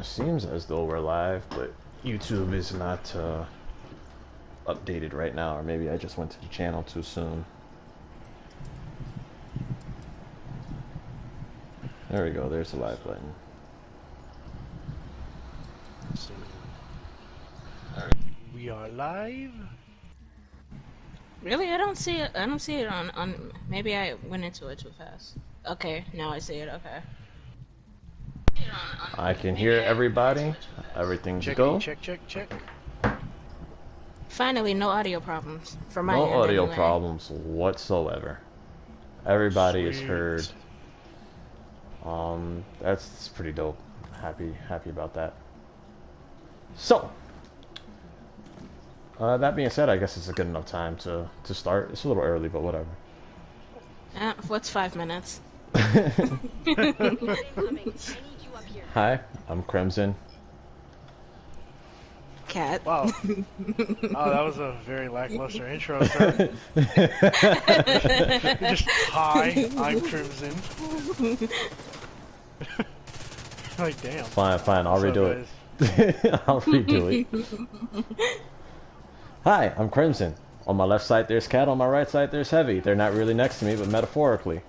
It seems as though we're live, but YouTube is not updated right now, or maybe I just went to the channel too soon. There we go, there's the live button. So, we are live. Really? I don't see it. I don't see it on. Maybe I went into it too fast. Okay, now I see it. Okay. I can hear everybody. Everything's Check, go. check. Finally, no audio problems for my end. No audio anyway. problems whatsoever. Everybody is Sweet. heard. That's pretty dope. Happy about that. So, that being said, I guess it's a good enough time to start. It's a little early, but whatever. What's 5 minutes? Hi, I'm Crimson. Cat. Wow. Oh, that was a very lackluster intro, sir. Just, hi, I'm Crimson. Like, damn. Fine, I'll redo it. I'll redo it. Hi, I'm Crimson. On my left side there's Cat, on my right side there's Heavy. They're not really next to me, but metaphorically.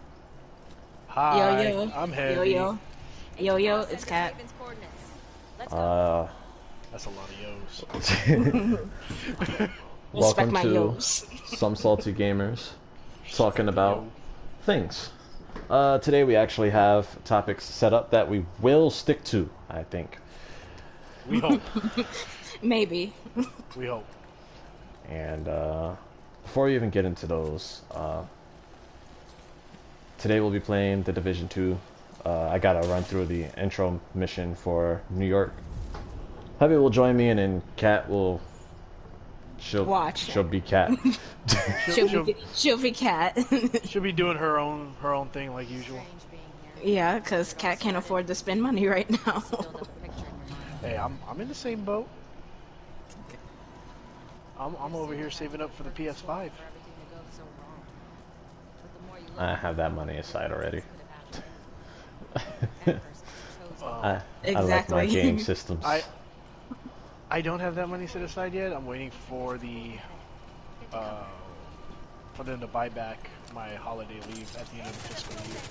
Hi, Yo. I'm Heavy. Yo, it's Cat. That's a lot of yo's. Welcome my to yos. Some Salty Gamers, talking about things. Today we actually have topics set up that we will stick to, I think. We hope. Maybe. We hope. And before we even get into those, today we'll be playing the Division 2. I gotta run through the intro mission for New York. Heavy will join me, and then Cat will... She'll be Cat. She'll be Cat. She'll be doing her own thing like usual. Yeah, because Cat can't afford to spend money right now. Hey, I'm in the same boat. I'm over here saving up for the PS5. I have that money aside already. I like my game systems. I don't have that money set aside yet. I'm waiting for for them to buy back my holiday leave at the end of the fiscal year.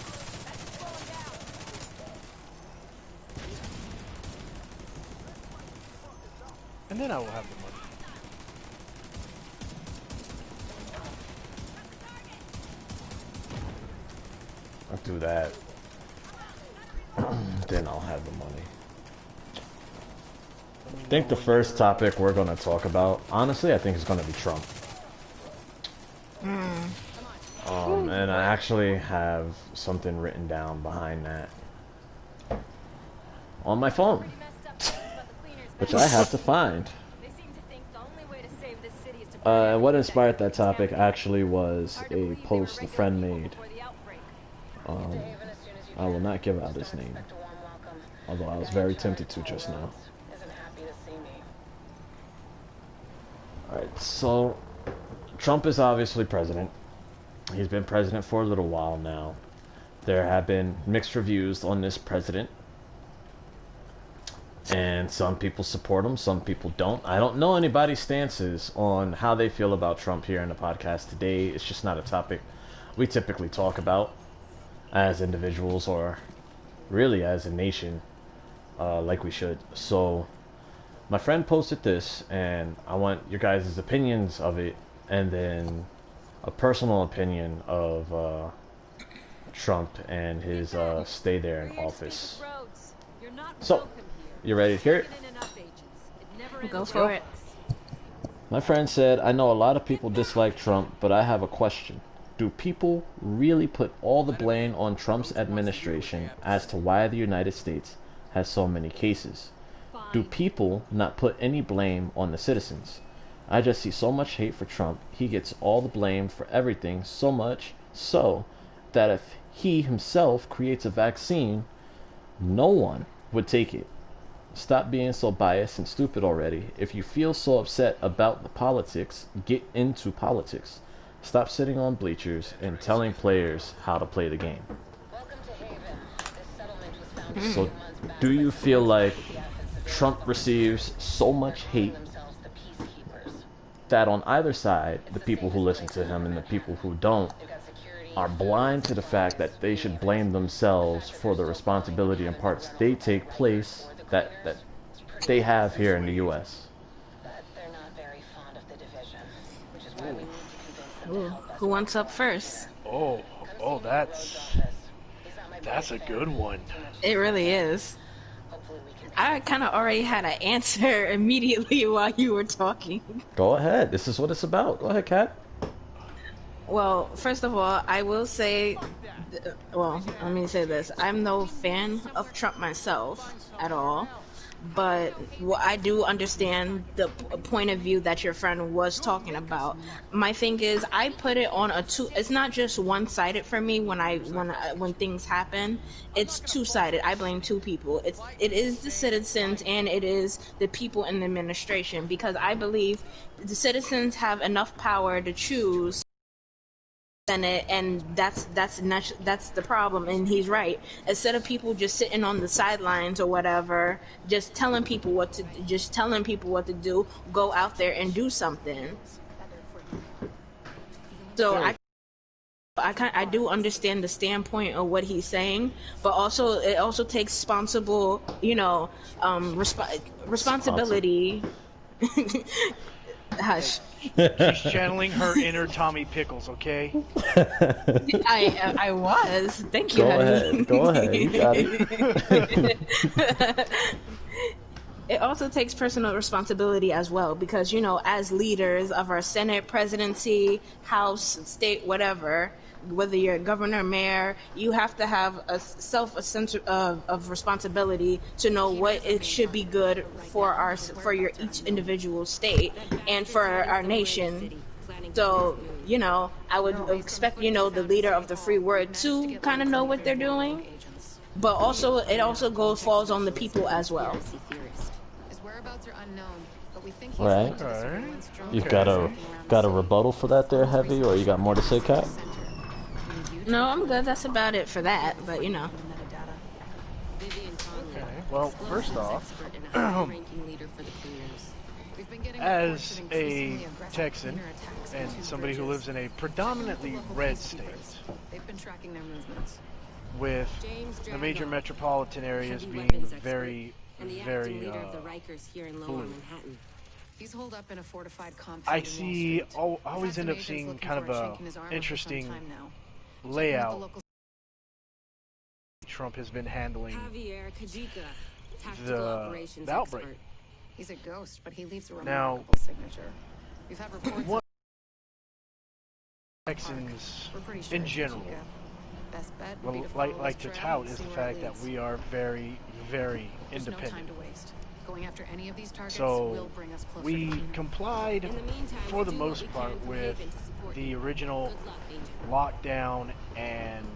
And then I will have the money. I'll do that. Then I'll have the money. I think the first topic we're going to talk about, honestly, I think it's going to be Trump. And I actually have something written down behind that on my phone, which I have to find. What inspired that topic actually was a post a friend made. I will not give out his name, although I was very tempted to just now. Alright, so Trump is obviously president. He's been president for a little while now. There have been mixed reviews on this president. And some people support him, some people don't. I don't know anybody's stances on how they feel about Trump here in the podcast today. It's just not a topic we typically talk about as individuals, or really as a nation, like we should. So my friend posted this, and I want your guys' opinions of it, and then a personal opinion of Trump and his stay there in office. So, you ready to hear it? Go for it. My friend said, I know a lot of people dislike Trump, but I have a question. Do people really put all the blame on Trump's administration as to why the United States has so many cases? Do people not put any blame on the citizens? I just see so much hate for Trump. He gets all the blame for everything, so much so that if he himself creates a vaccine, no one would take it. Stop being so biased and stupid already. If you feel so upset about the politics, get into politics. Stop sitting on bleachers and telling players how to play the game. So, do you feel like Trump receives so much hate that on either side, the people who listen to him and the people who don't are blind to the fact that they should blame themselves for the responsibility and parts they take place that they have here in the U.S. Ooh, who wants up first? Oh, oh, that's a good one. It really is. I kind of already had an answer immediately while you were talking. Go ahead. This is what it's about. Go ahead, Kat. Well, first of all, I will say, well, let me say this. I'm no fan of Trump myself at all, but I do understand the point of view that your friend was talking about. My thing is, I put it on a two. It's not just one-sided for me when things happen. It's two-sided. I blame two people. It is the citizens and it is the people in the administration, because I believe the citizens have enough power to choose. And that's the problem, and he's right. Instead of people just sitting on the sidelines or whatever, just telling people what to do, go out there and do something. So I do understand the standpoint of what he's saying, but also it also takes responsible, responsibility. Hush. She's channeling her inner Tommy Pickles, okay? I was. Thank you, honey. Go ahead. You got it. It also takes personal responsibility as well, because, as leaders of our Senate, presidency, House, state, whatever, whether you're a governor, mayor, you have to have a sense of responsibility to know what it should be good for your each individual state and for our nation. So, I would expect, the leader of the free world to kind of know what they're doing, but also it also falls on the people as well. Right. Okay. You've got a rebuttal for that there, Heavy, or you got more to say, Kat? No, I'm good. That's about it for that, but Okay. Well, first off, as a Texan and somebody who lives in a predominantly red state, with the major metropolitan areas being very, very blue, I always end up seeing kind of a interesting layout Trump has been handling the outbreak. He's a ghost, but he leaves a Now, remarkable signature. We've had reports what Texans in general like to tout is the fact that we are very, very independent. Going after any of these targets So will bring us closer we to Canaan. complied for the most part with the original lockdown and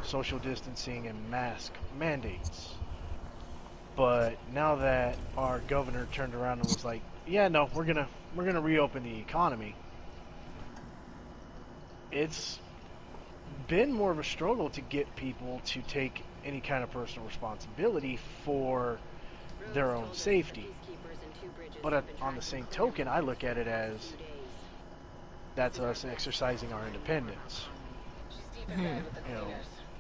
social distancing and mask mandates. But now that our governor turned around and was like, "Yeah, no, we're gonna reopen the economy," it's been more of a struggle to get people to take any kind of personal responsibility for their own safety. But on the same token, I look at it as that's us exercising our independence.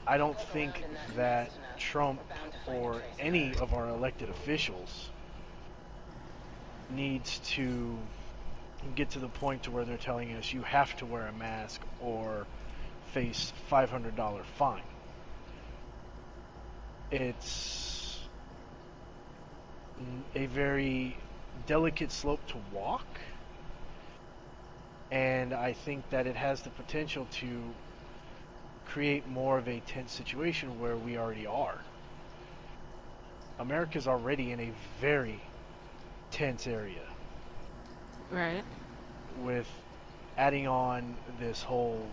I don't think that Trump or any of our elected officials needs to get to the point to where they're telling us you have to wear a mask or face $500 fine. It's a very delicate slope to walk, and I think that it has the potential to create more of a tense situation where we already are. America's already in a very tense area. right. With adding on this whole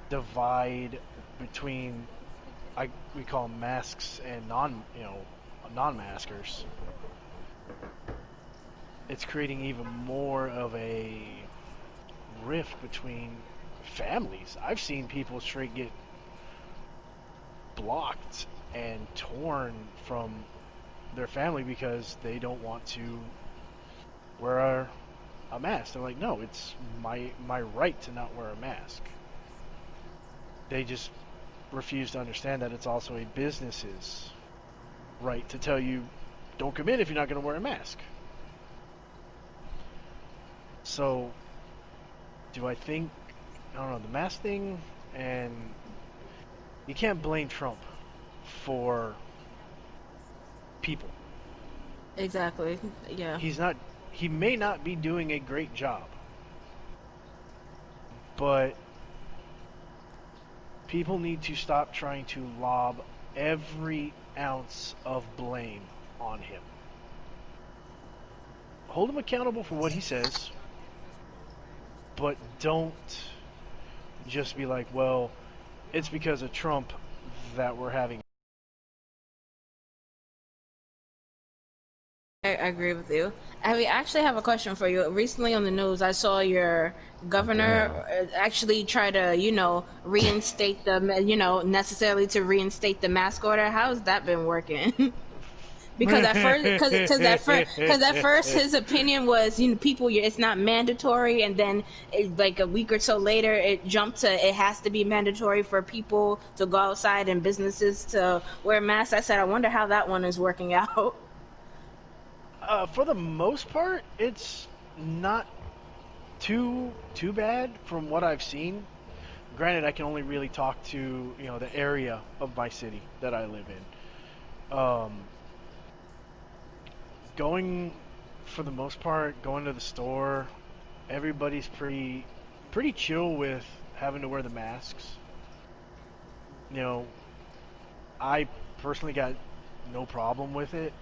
divide between we call them masks and non-maskers. It's creating even more of a rift between families. I've seen people straight get blocked and torn from their family because they don't want to wear a mask. They're like, no, it's my right to not wear a mask. They just refuse to understand that it's also a business's right to tell you, don't come in if you're not going to wear a mask. So, do I think, I don't know, the mask thing, and you can't blame Trump for people. Exactly. Yeah. He may not be doing a great job, but people need to stop trying to lob every ounce of blame on him. Hold him accountable for what he says, but don't just be like, well, it's because of Trump that we're having. I agree with you. I actually have a question for you. Recently on the news, I saw your governor Damn. actually try to, reinstate necessarily to reinstate the mask order. How's that been working? Because at first his opinion was, people, it's not mandatory, and then like a week or so later it jumped to it has to be mandatory for people to go outside and businesses to wear masks. I said, I wonder how that one is working out. For the most part, it's not too bad from what I've seen. Granted, I can only really talk to the area of my city that I live in. Going for the most part, going to the store, everybody's pretty chill with having to wear the masks. I personally got no problem with it.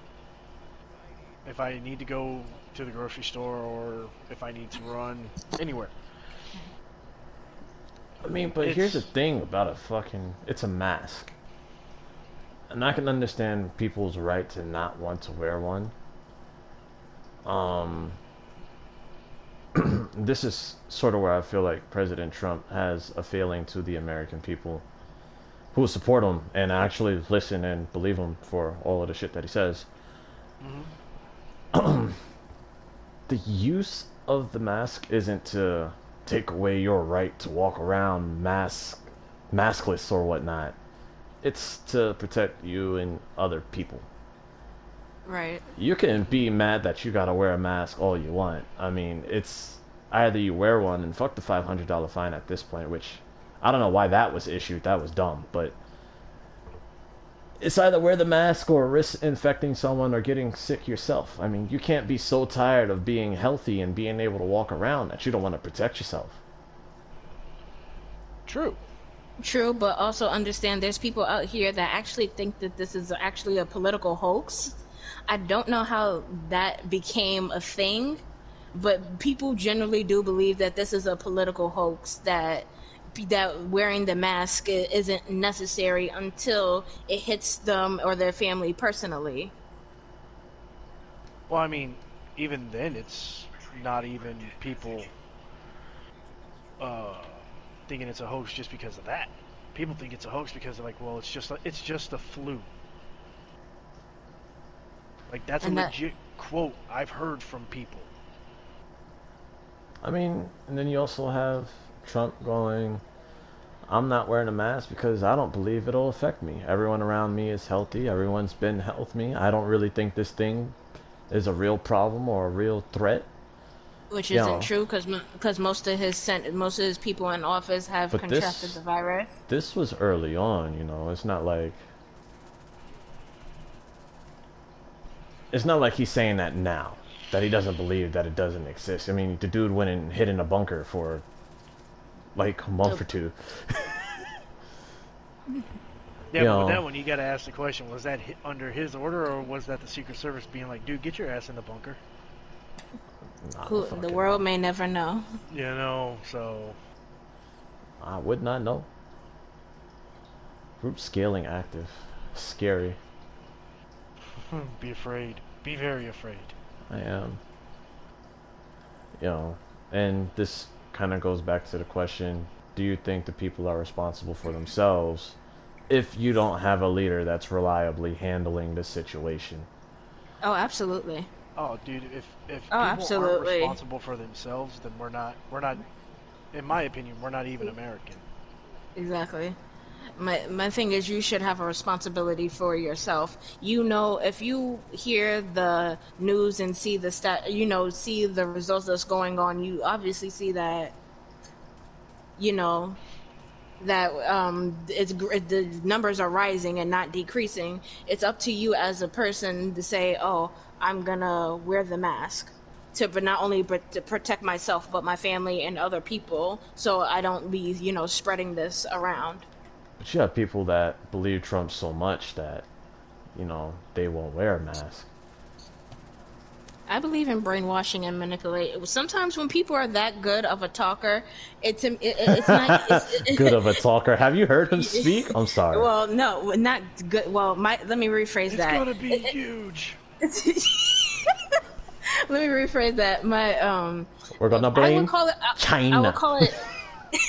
If I need to go to the grocery store or if I need to run anywhere. I mean, but here's the thing about it's a mask. And I can understand people's right to not want to wear one. Um, this is sort of where I feel like President Trump has a failing to the American people who support him and actually listen and believe him for all of the shit that he says. Mm-hmm. The use of the mask isn't to take away your right to walk around maskless or whatnot. It's to protect you and other people. Right. You can be mad that you gotta wear a mask all you want. I mean, it's either you wear one and fuck the $500 fine at this point, which I don't know why that was issued. That was dumb, but it's either wear the mask or risk infecting someone or getting sick yourself. I mean, you can't be so tired of being healthy and being able to walk around that you don't want to protect yourself. True. True, but also understand there's people out here that actually think that this is actually a political hoax. I don't know how that became a thing, but people generally do believe that this is a political hoax, that wearing the mask isn't necessary until it hits them or their family personally. Well, I mean, even then, it's not even people thinking it's a hoax just because of that. People think it's a hoax because they're like, well, it's just a flu. Like, that's a legit quote I've heard from people. I mean, and then you also have Trump going, I'm not wearing a mask because I don't believe it'll affect me. Everyone around me is healthy. Everyone's been healthy. I don't really think this thing is a real problem or a real threat. Which isn't true because most of his people in office have contracted the virus. This was early on, It's not like he's saying that now, that he doesn't believe that it doesn't exist. I mean, the dude went and hid in a bunker for like a month or two. Yeah, but with that one, you got to ask the question: was that under his order, or was that the Secret Service being like, "Dude, get your ass in the bunker"? The world may never know. So I would not know. Group scaling active, scary. Be afraid. Be very afraid. I am. And this kind of goes back to the question, do you think the people are responsible for themselves if you don't have a leader that's reliably handling the situation? Oh, absolutely. Oh, dude, if Oh, people aren't absolutely. responsible for themselves, then we're not. In my opinion, we're not even American. Exactly. My thing is, you should have a responsibility for yourself. You know, if you hear the news and see the see the results that's going on, you obviously see that, you know, that the numbers are rising and not decreasing. It's up to you as a person to say, "Oh, I'm gonna wear the mask." But not only but to protect myself, but my family and other people, so I don't be, spreading this around. But you have people that believe Trump so much that, they won't wear a mask. I believe in brainwashing and manipulate. Sometimes when people are that good of a talker, it's not. Good of a talker. Have you heard him speak? I'm sorry. Well, no, not good. Well, let me rephrase It's that. gonna be huge. Let me rephrase that. We're gonna I would blame call it. I would China. call it.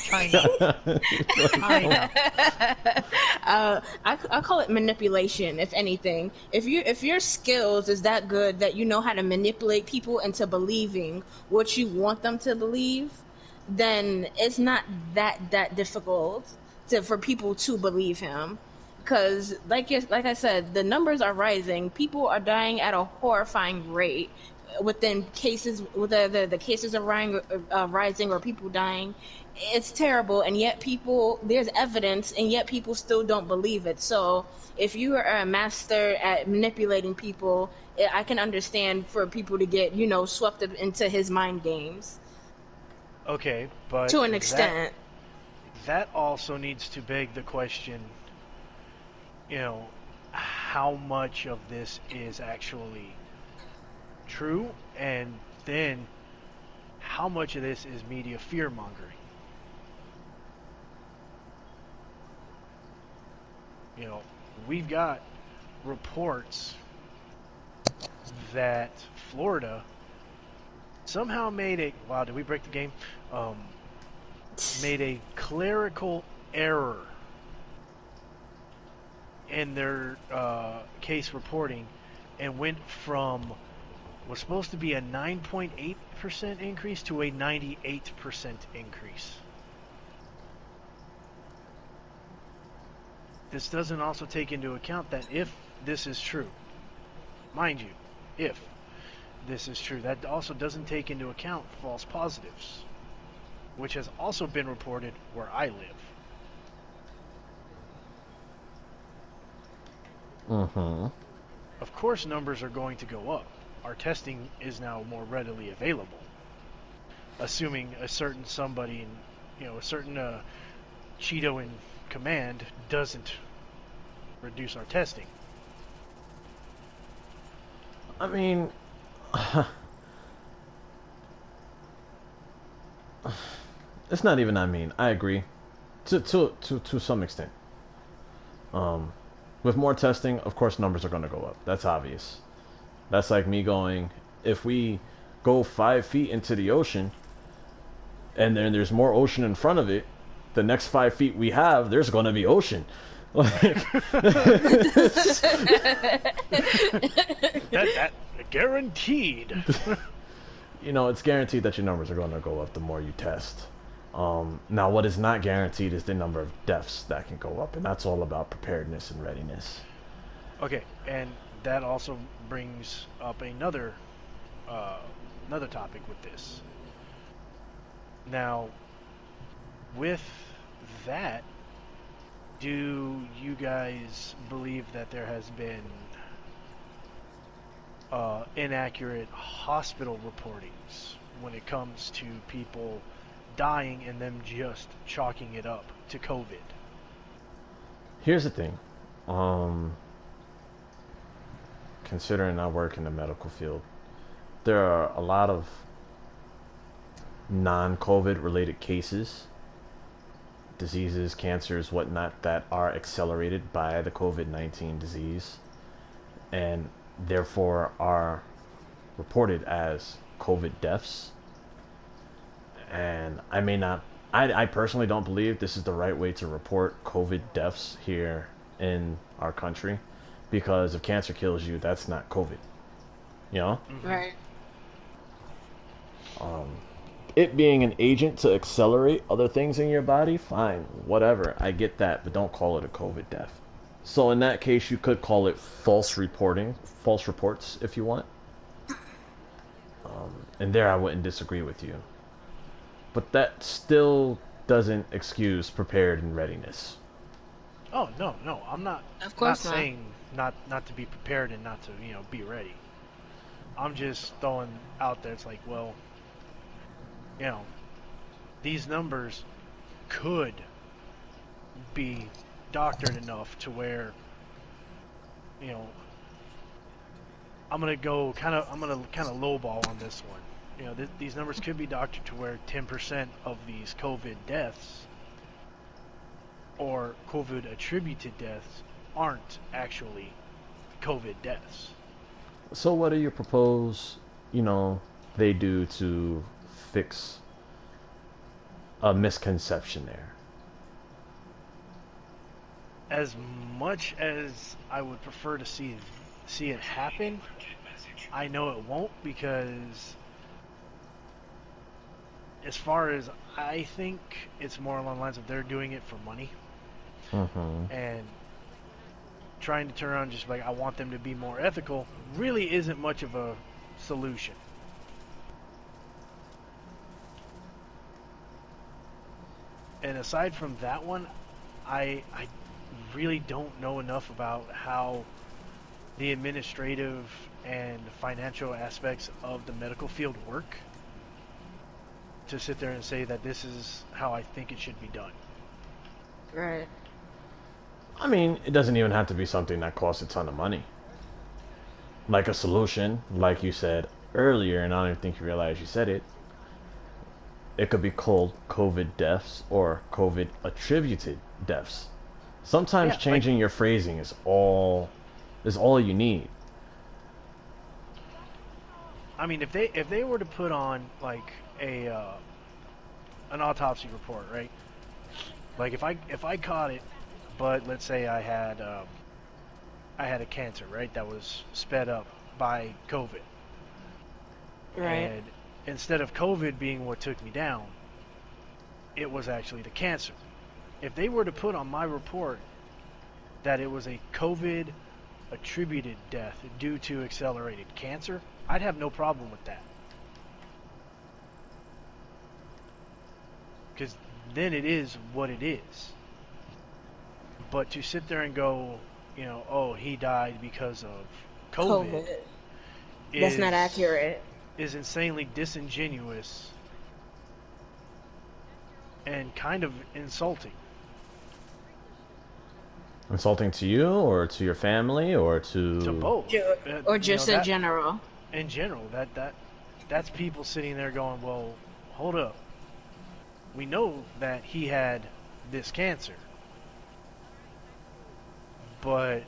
China. China. I call it manipulation. If anything, if your skills is that good that you know how to manipulate people into believing what you want them to believe, then it's not that difficult for people to believe him. Because like I said, the numbers are rising. People are dying at a horrifying rate. Within cases, with the cases are rising or people dying, it's terrible. And yet there's evidence, and yet people still don't believe it. So if you are a master at manipulating people, I can understand for people to get swept up into his mind games Okay, but to an that extent. that also needs to beg the question, how much of this is actually true, and then how much of this is media fear mongering. You know, we've got reports that Florida somehow made a wow. Did we break the game? Made a clerical error in their case reporting and went from was supposed to be a 9.8% increase to a 98% increase. This doesn't also take into account that if this is true, mind you, if this is true, that also doesn't take into account false positives, which has also been reported where I live. Mm-hmm. Of course, numbers are going to go up. Our testing is now more readily available, assuming a certain somebody in, a certain Cheeto in command doesn't reduce our testing. I mean, it's not even. I mean, I agree, to some extent. Um, with more testing, of course, numbers are going to go up. That's obvious. That's like me going, if we go 5 feet into the ocean, and then there's more ocean in front of it, the next 5 feet we have, there's going to be ocean. Like, that guaranteed. it's guaranteed that your numbers are going to go up the more you test. Now, what is not guaranteed is the number of deaths that can go up, and that's all about preparedness and readiness. Okay, and that also brings up another topic with this. Now, with that, do you guys believe that there has been inaccurate hospital reportings when it comes to people dying and them just chalking it up to COVID? Here's the thing. Considering I work in the medical field, there are a lot of non-COVID related cases, diseases, cancers, whatnot, that are accelerated by the COVID-19 disease and therefore are reported as COVID deaths. And I personally don't believe this is the right way to report COVID deaths here in our country, because if cancer kills you, that's not COVID. You know, Right. it being an agent to accelerate other things in your body, fine, whatever. I get that, but don't call it a COVID death. So in that case, you could call it false reporting, false reports, if you want. And there, I wouldn't disagree with you. But that still doesn't excuse prepared and readiness. Oh no, no, I'm not. Of Not course not. saying not to be prepared and not to be ready. I'm just throwing out there. It's like, well, you know, these numbers could be doctored enough to where, you know, I'm gonna kind of lowball on this one. These numbers could be doctored to where 10% of these COVID deaths or COVID attributed deaths aren't actually COVID deaths. So what do you propose, they do to fix a misconception there? As much as I would prefer to see it happen, I know it won't, because as far as I think, it's more along the lines of they're doing it for money Mm-hmm. and trying to turn around and just like, I want them to be more ethical, really isn't much of a solution. And aside from that one, I really don't know enough about how the administrative and financial aspects of the medical field work to sit there and say that this is how I think it should be done. Right. I mean, it doesn't even have to be something that costs a ton of money. Like a solution, like you said earlier, and I don't even think you realize you said it. It could be called COVID deaths or COVID attributed deaths. Sometimes Yeah, changing your phrasing is all you need. I mean, if they were to put on like a an autopsy report, right? Like if I caught it, but let's say I had a cancer, right? That was sped up by COVID, Right. and instead of COVID being what took me down, it was actually the cancer. If they were to put on my report that it was a COVID attributed death due to accelerated cancer, I'd have no problem with that. Because then it is what it is. But to sit there and go, oh, he died because of COVID, COVID. That's is not accurate. is insanely disingenuous and kind of insulting. Insulting to you or to your family or to. To both. Or just in general. In general, that's people sitting there going, well, hold up. We know that he had this cancer, but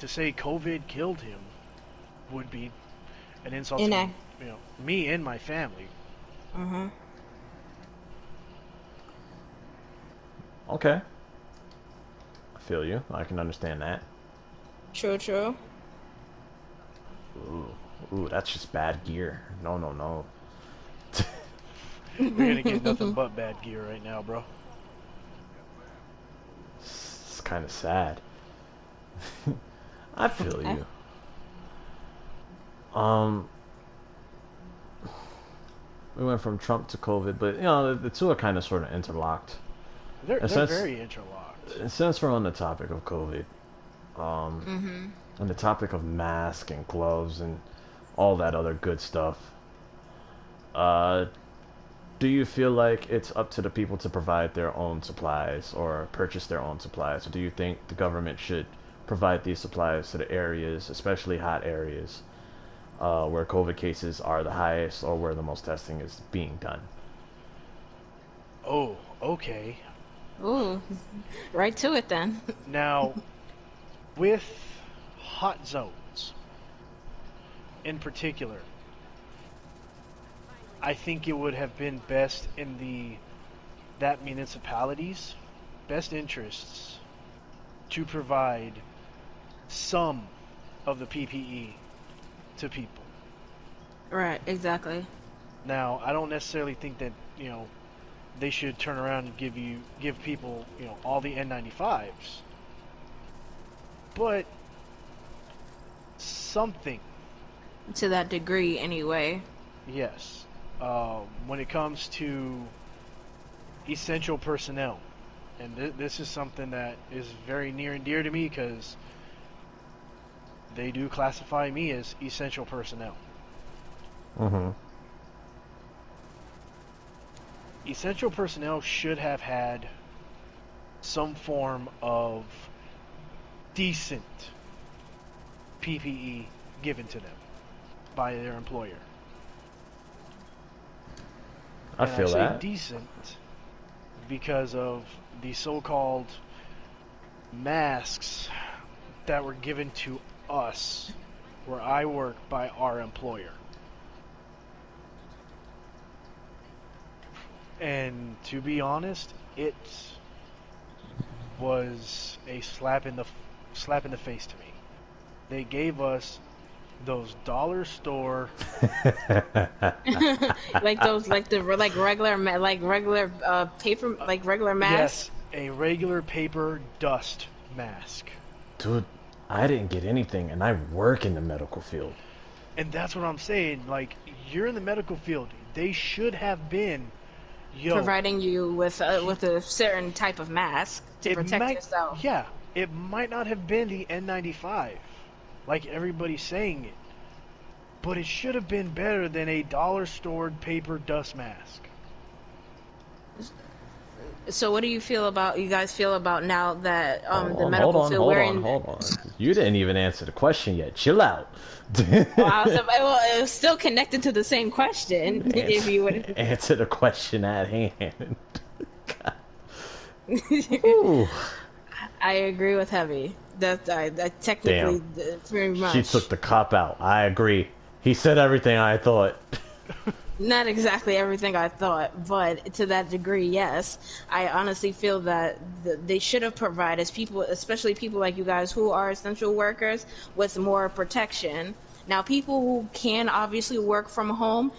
to say COVID killed him would be an insult to me and my family. Mm-hmm. Okay. I feel you. I can understand that. True, true. Ooh, that's just bad gear. No, no, no. You're gonna get nothing but bad gear right now, bro. It's kind of sad. I feel you. We went from Trump to COVID, but the two are kind of sort of interlocked. They're since, very interlocked. Since we're on the topic of COVID, on the topic of masks and gloves and all that other good stuff, do you feel like it's up to the people to provide their own supplies or purchase their own supplies, or do you think the government should provide these supplies to the areas, especially hot areas, where COVID cases are the highest or where the most testing is being done? Oh, okay. Ooh. Right to it then. Now, with hot zones in particular, I think it would have been best in that municipality's best interests to provide some of the PPE to people. Right, exactly. Now, I don't necessarily think that, they should turn around and give people, all the N95s. But something, To that degree, anyway. yes. When it comes to essential personnel, and this is something that is very near and dear to me because they do classify me as essential personnel. Mm-hmm. Essential personnel should have had some form of decent PPE given to them by their employer. I And feel I say that. decent because of the so-called masks that were given to us where I work by our employer. And to be honest, it was a slap in the face to me. They gave us those dollar store Like those, like regular paper, like regular masks. yes, a regular paper dust mask. Dude, I didn't get anything, and I work in the medical field. And that's what I'm saying. Like, you're in the medical field. They should have been, Providing you with a certain type of mask to protect yourself. Yeah, it might not have been the N95, like everybody's saying it, but it should have been better than a dollar stored paper dust mask. So, what do you guys feel about now that the medical field wearing? Hold on. You didn't even answer the question yet. Chill out. Well, it was still connected to the same question. If you would answer the question at hand. Ooh. I agree with Heavy. That technically very much. She took the cop out. I agree. He said everything I thought. Not exactly everything I thought, but to that degree, yes. I honestly feel that they should have provided people, especially people like you guys who are essential workers, with more protection. Now, people who can obviously work from home,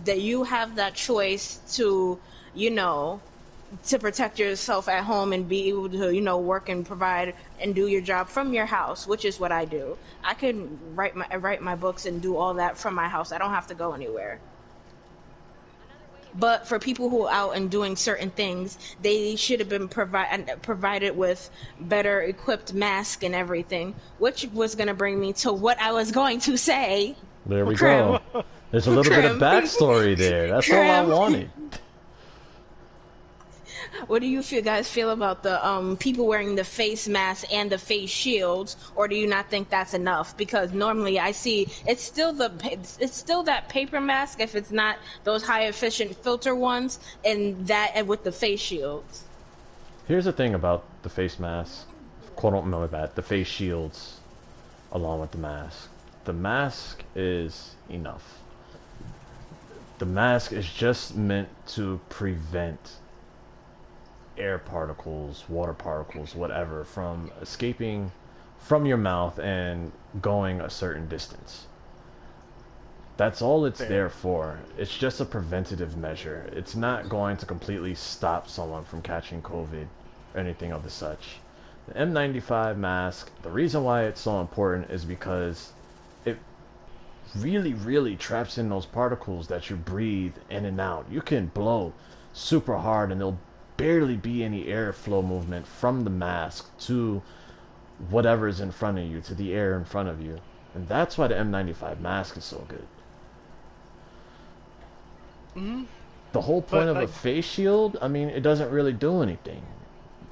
that you have that choice to, to protect yourself at home and be able to, work and provide and do your job from your house, which is what I do. I can write my books and do all that from my house. I don't have to go anywhere. But for people who are out and doing certain things, they should have been provided with better equipped masks and everything, which was going to bring me to what I was going to say. There we go. There's a little bit of backstory there. That's all I wanted. What do you guys feel about the people wearing the face masks and the face shields, or do you not think that's enough? Because normally I see it's still that paper mask if it's not those high efficient filter ones, and with the face shields. Here's the thing about the face mask, the face shields, along with the mask. The mask is enough. The mask is just meant to prevent air particles, water particles, whatever, from escaping from your mouth and going a certain distance. That's all it's there for. It's just a preventative measure. It's not going to completely stop someone from catching COVID or anything of the such. The N95 mask, the reason why it's so important is because it really, really traps in those particles that you breathe in and out. You can blow super hard and there'll barely be any airflow movement from the mask to whatever is in front of you, to the air in front of you. And that's why the N95 mask is so good. Mm-hmm. The whole point of a face shield, I mean, it doesn't really do anything.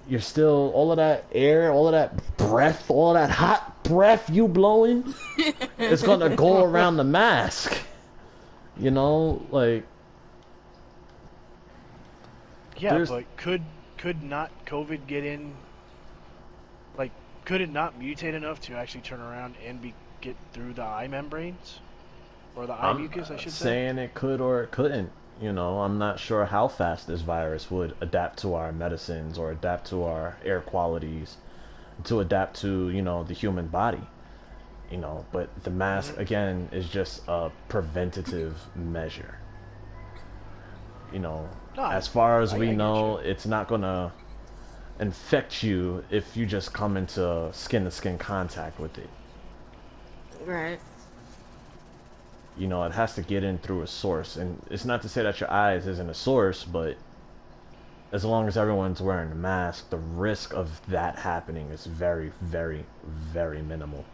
You're still, all of that air, all of that breath, all of that hot breath you blowing, it's gonna go around the mask. Yeah, but could not COVID get in? Like, could it not mutate enough to actually turn around and get through the eye membranes? Or the eye mucus, I should say? Saying it could or it couldn't. I'm not sure how fast this virus would adapt to our medicines or adapt to our air qualities, to adapt to, the human body. You know, but the mask again is just a preventative measure. You know, No, as far as I we get know, you. it's not gonna infect you if you just come into skin to skin contact with it. Right. You know, it has to get in through a source, and it's not to say that your eyes isn't a source, but as long as everyone's wearing a mask, the risk of that happening is very, very, very minimal.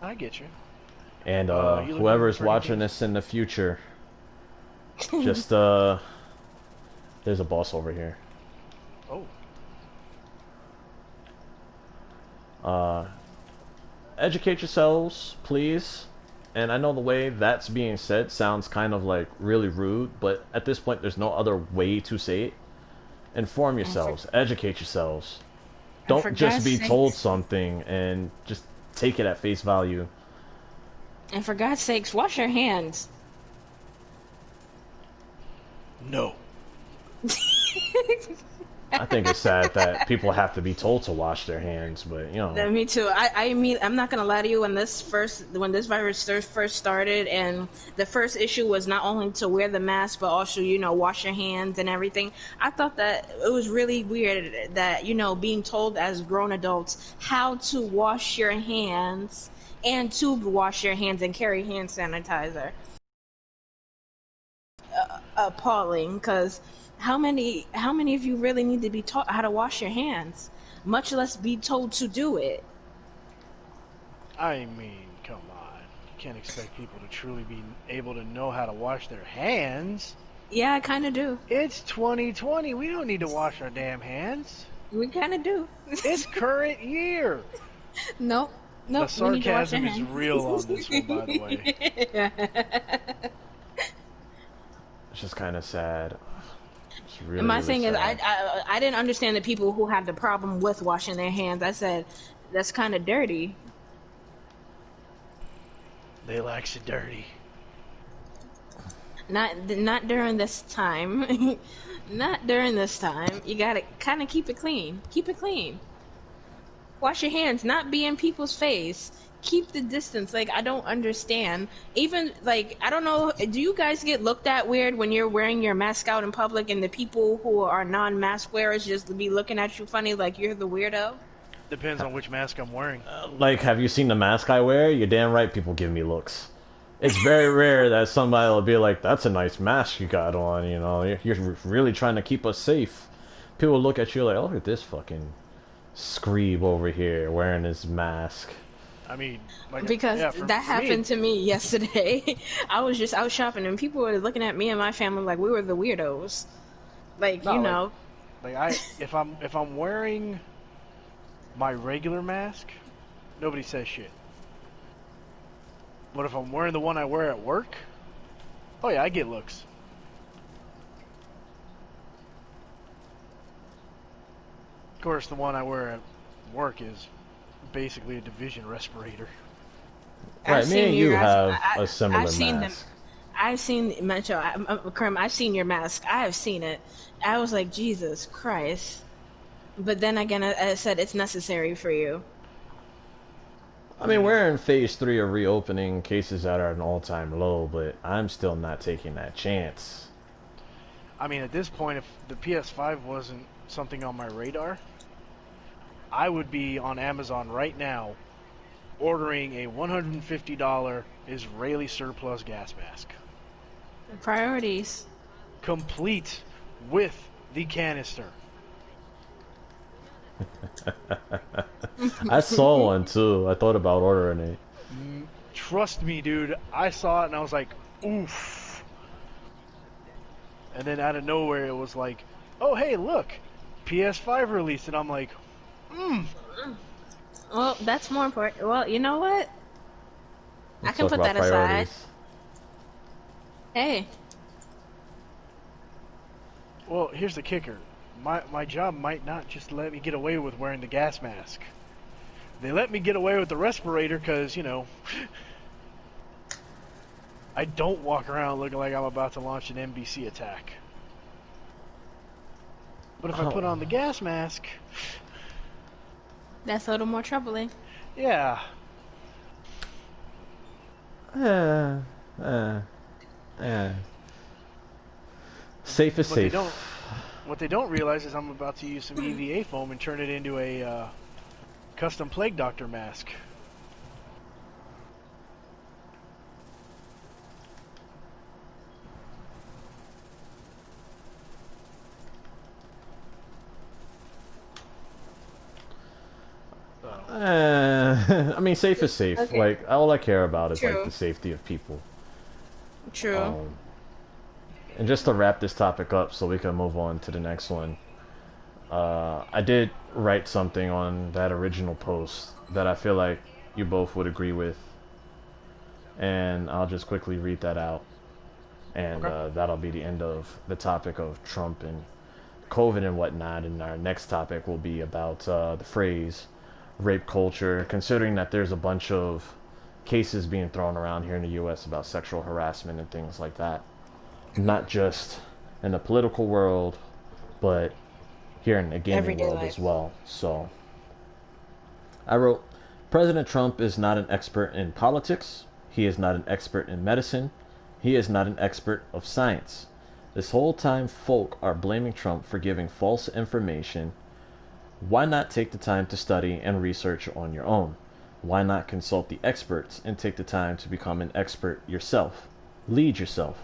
I get you. And You looking whoever's for watching anything? this in the future, just there's a boss over here. Oh, Uh, educate yourselves, please. And I know the way that's being said sounds kind of like really rude, but at this point, there's no other way to say it. Inform And for, yourselves, educate yourselves. and for Don't just God's be told sakes, something and just take it at face value. and for God's sakes, wash your hands. no. I think it's sad that people have to be told to wash their hands, but you know, Me too. I mean, I'm not gonna lie to you. When this virus first started, and the first issue was not only to wear the mask, but also, wash your hands and everything. I thought that it was really weird that, being told as grown adults how to wash your hands and to wash your hands and carry hand sanitizer. Appalling, because how many of you really need to be taught how to wash your hands, much less be told to do it? I mean, come on. You can't expect people to truly be able to know how to wash their hands. Yeah, I kind of do. It's 2020. We don't need to wash our damn hands. We kind of do. It's current year. Nope. The Nope. We need to wash our sarcasm is hands. real on this one, by the way. it's just kind of sad. It's really, And my really thing is, sad. I didn't understand the people who had the problem with washing their hands. I said, that's kind of dirty. They like so dirty. Not during this time. Not during this time. You gotta kind of keep it clean. Keep it clean. Wash your hands. Not be in people's face. Keep the distance. Like, I don't understand. Even, like, I don't know, do you guys get looked at weird when you're wearing your mask out in public and the people who are non-mask wearers just be looking at you funny like you're the weirdo? Depends on which mask I'm wearing. Like, have you seen the mask I wear? You're damn right people give me looks. It's very rare that somebody will be like, that's a nice mask you got on, you know, you're really trying to keep us safe. People look at you like, oh, look at this fucking screeb over here wearing his mask. I mean, like, Because yeah, for that happened me, to me yesterday. I was just out shopping and people were looking at me and my family like we were the weirdos. Like, No, you like- know. if I'm wearing my regular mask, nobody says shit. But if I'm wearing the one I wear at work, oh yeah, I get looks. Of course, the one I wear at work is basically a division respirator. Right, I've me seen and you guys- have a similar I've seen them. mask. I've seen Metro. Kerm, I've seen your mask. I have seen it. I was like, Jesus Christ. But then again, I said it's necessary for you. I mean, we're in phase 3 of reopening, cases that are at an all-time low, but I'm still not taking that chance. I mean, at this point, if the PS5 wasn't something on my radar, I would be on Amazon right now ordering a $150 Israeli surplus gas mask. Priorities. Complete with the canister. I saw one too. I thought about ordering it. Trust me, dude. I saw it and I was like, oof. And then out of nowhere, it was like, oh, hey, look, PS5 released. And I'm like, Well, that's more important. Well, you know what? I Let's can talk put about that aside. priorities. Hey, well, here's the kicker. My job might not just let me get away with wearing the gas mask. They let me get away with the respirator because, you know, I don't walk around looking like I'm about to launch an NBC attack. But if I put on the gas mask, that's a little more troubling. Yeah. Eh, eh, eh. Safe is What they safe. don't what they don't realize is I'm about to use some EVA foam and turn it into a custom plague doctor mask. So, I mean, safe is safe. Okay. Like, all I care about is like True. the safety of people. True. Um, and just to wrap this topic up, so we can move on to the next one. I did write something on that original post that I feel like you both would agree with, and I'll just quickly read that out, and okay. that'll be the end of the topic of Trump and COVID and whatnot. And our next topic will be about the phrase rape culture, considering that there's a bunch of cases being thrown around here in the U.S. about sexual harassment and things like that. Not just in the political world, but here in the gaming Everyday world as life. well. So I wrote, President Trump is not an expert in politics. He is not an expert in medicine. He is not an expert of science. This whole time, folk are blaming Trump for giving false information. Why not take the time to study and research on your own? Why not consult the experts and take the time to become an expert yourself? Lead yourself.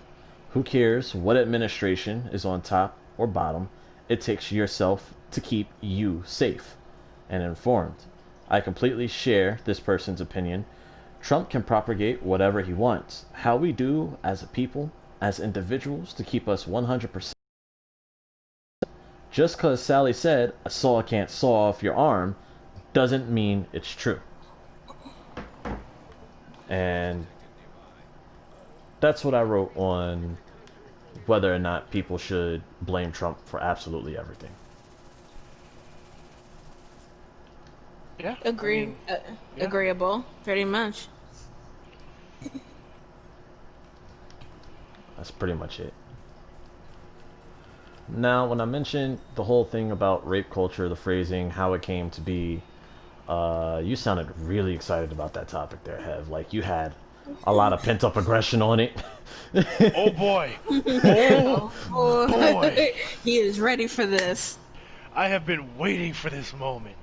Who cares what administration is on top or bottom? It takes yourself to keep you safe and informed. I completely share this person's opinion. Trump can propagate whatever he wants. How we do as a people, as individuals, to keep us 100%. Just because Sally said a saw can't saw off your arm doesn't mean it's true. And that's what I wrote on whether or not people should blame Trump for absolutely everything. Yeah. Agree. Yeah. Agreeable. Pretty much. That's pretty much it. Now, when I mentioned the whole thing about rape culture, the phrasing, how it came to be, you sounded really excited about that topic there, Hev. Like you had a lot of pent up aggression on it. Oh boy. Oh Oh, boy. he is ready for this. I have been waiting for this moment.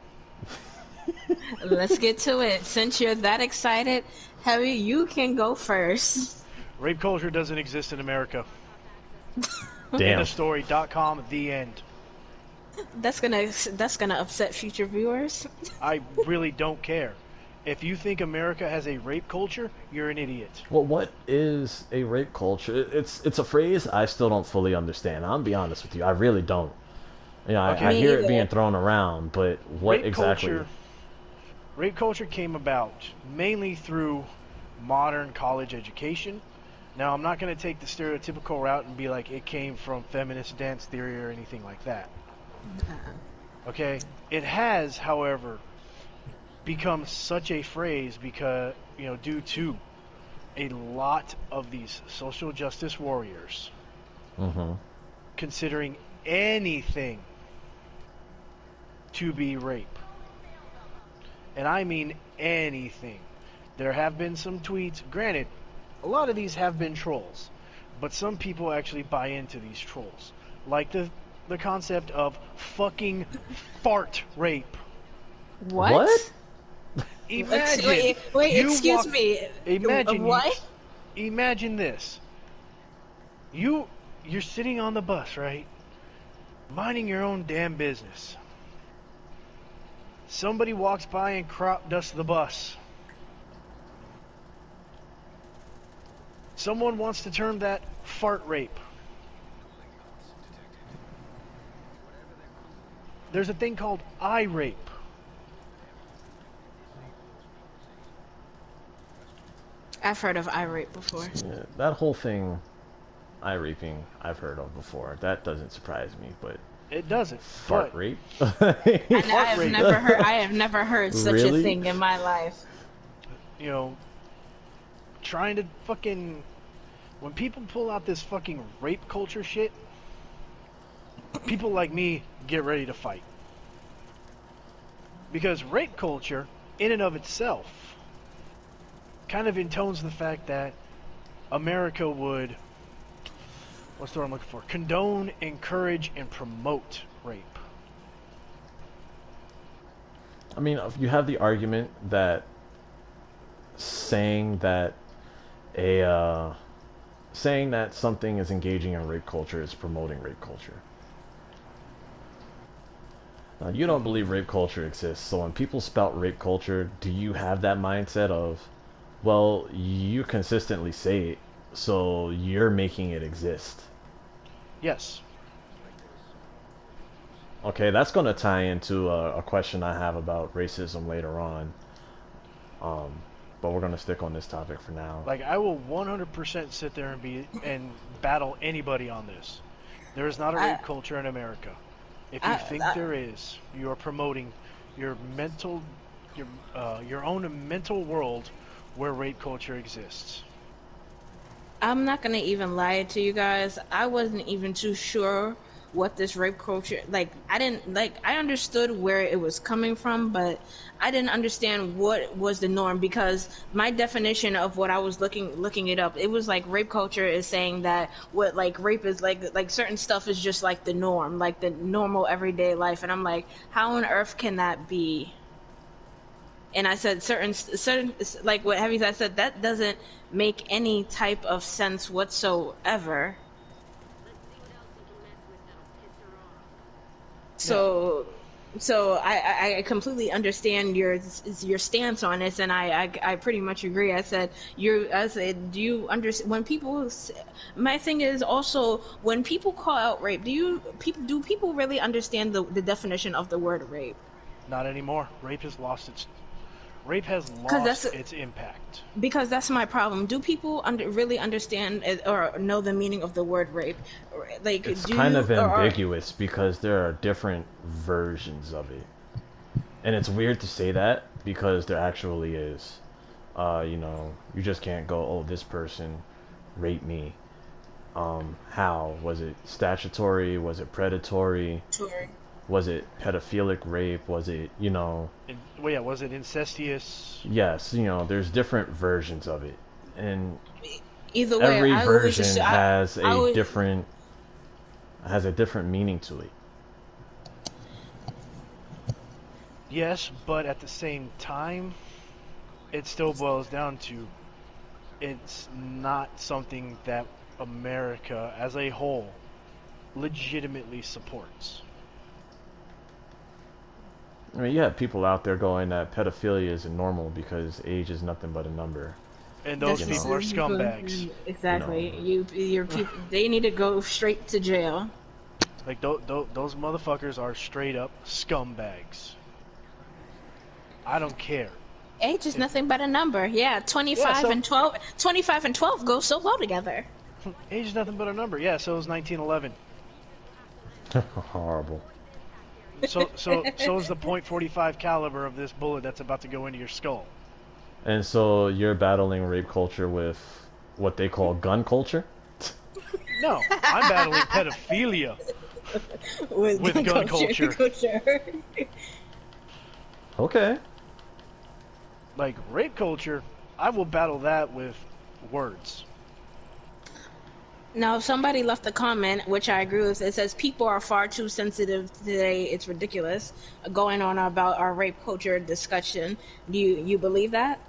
Let's get to it. Since you're that excited, Heavy, you can go first. Rape culture doesn't exist in America. Damn. Story.com, the end. That's gonna upset future viewers. I really don't care. If you think America has a rape culture, you're an idiot. Well, what is a rape culture? It's a phrase I still don't fully understand. I'll be honest with you, I really don't. You know, Okay. I Me hear it either. being thrown around, but what Rape exactly? rape culture came about mainly through modern college education. Now, I'm not going to take the stereotypical route and be like it came from feminist dance theory or anything like that. Okay? It has, however, become such a phrase because, due to a lot of these social justice warriors Mm-hmm. considering anything to be rape. And I mean anything. There have been some tweets, granted, a lot of these have been trolls, but some people actually buy into these trolls. Like the concept of fucking fart rape. What? Imagine. Wait, you excuse walk- me. Imagine What? Imagine this. You're sitting on the bus, right? Minding your own damn business. Somebody walks by and crop dusts the bus. Someone wants to term that fart rape. There's a thing called eye rape. I've heard of eye rape before. Yeah, that whole thing, eye raping, I've heard of before. That doesn't surprise me, but It doesn't. fart but rape? I rape. have never heard such Really? a thing in my life. Trying to fucking... When people pull out this fucking rape culture shit, people like me get ready to fight. Because rape culture in and of itself kind of intones the fact that America would, what's the word I'm looking for, condone, encourage, and promote rape. I mean, you have the argument that saying that saying that something is engaging in rape culture is promoting rape culture. Now, you don't believe rape culture exists, so when people spout rape culture, do you have that mindset of, well, you consistently say it, so you're making it exist? Yes. Okay, that's going to tie into a question I have about racism later on. But we're going to stick on this topic for now. Like, I will 100% sit there and battle anybody on this. There is not a rape culture in America. If you think there is, you are promoting your own mental world where rape culture exists. I'm not gonna even lie to you guys. I wasn't even too sure what this rape culture, I understood where it was coming from, but I didn't understand what was the norm, because my definition of what I was looking it up, it was like rape culture is saying that what like rape is like certain stuff is just like the norm, like the normal everyday life, and I'm like, how on earth can that be? And I said certain like what Heavy said, that doesn't make any type of sense whatsoever. So I completely understand your stance on this, and I pretty much agree. I said, do you understand when people? My thing is also, when people call out rape, do people really understand the definition of the word rape? Not anymore. Rape has lost its impact. Because that's my problem. Do people really understand or know the meaning of the word rape? Like, it's kind of ambiguous because there are different versions of it, and it's weird to say that because there actually is. You just can't go, oh, this person raped me. How was it statutory? Was it predatory? Sure. Was it pedophilic rape? Was it, was it incestuous? Yes, there's different versions of it. And either way, every version has a different meaning to it. Yes, but at the same time, it still boils down to, it's not something that America as a whole legitimately supports. I mean, you have people out there going that pedophilia is normal because age is nothing but a number. And those people are scumbags. Exactly. Your people, they need to go straight to jail. Like, those motherfuckers are straight up scumbags. I don't care. Age is nothing but a number. Yeah, 25 and 12 go so well together. Age is nothing but a number. Yeah, so is 1911. Horrible. So is the .45 caliber of this bullet that's about to go into your skull. And so you're battling rape culture with what they call gun culture? No, I'm battling pedophilia with gun culture. Okay. Like, rape culture, I will battle that with words. Now, somebody left a comment, which I agree with. It says, people are far too sensitive today. It's ridiculous. Going on about our rape culture discussion. Do you believe that?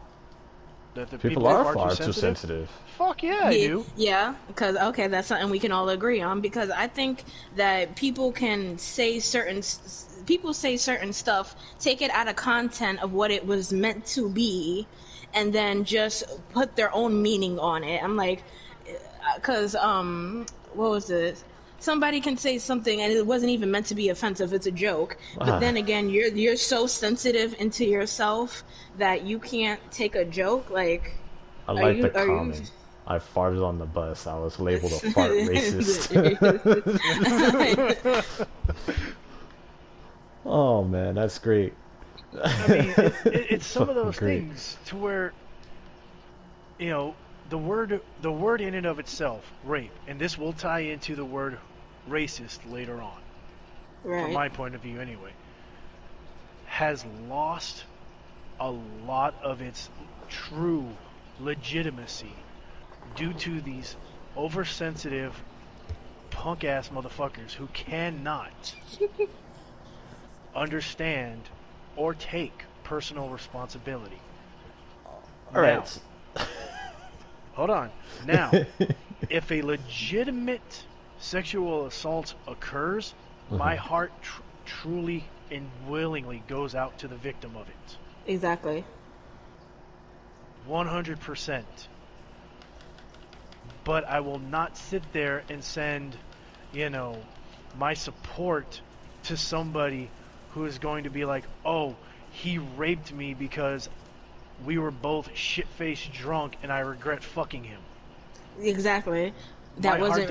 That the people are far too sensitive? Fuck yeah, I do. Yeah, because, okay, that's something we can all agree on. Because I think that people can say certain stuff, take it out of content of what it was meant to be, and then just put their own meaning on it. I'm like, because what was it? Somebody can say something and it wasn't even meant to be offensive. It's a joke. But then again, you're so sensitive into yourself that you can't take a joke. Like, I like the comment. I farted on the bus. I was labeled a fart racist. Oh man, that's great. I mean, it's some of those things to where, the word in and of itself, rape, and this will tie into the word racist later on, right, from my point of view anyway, has lost a lot of its true legitimacy due to these oversensitive punk-ass motherfuckers who cannot understand or take personal responsibility. All right. Hold on. Now, if a legitimate sexual assault occurs, my heart truly and willingly goes out to the victim of it. Exactly. 100%. But I will not sit there and send, my support to somebody who is going to be like, oh, he raped me because we were both shit-faced drunk and I regret fucking him. Exactly. That wasn't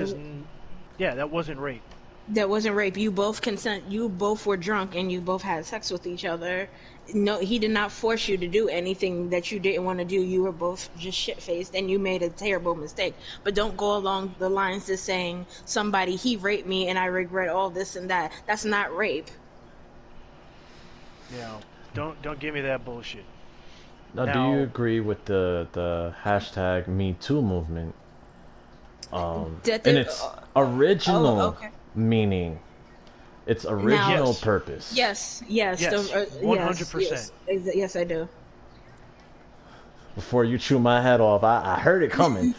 rape. That wasn't rape. You both you both were drunk and you both had sex with each other. No, he did not force you to do anything that you didn't want to do. You were both just shit-faced and you made a terrible mistake. But don't go along the lines of saying he raped me and I regret all this and that. That's not rape. Don't give me that bullshit. Now, do you agree with the hashtag Me Too movement? And its original meaning, its original purpose. Yes, 100%. Yes, I do. Before you chew my head off, I heard it coming.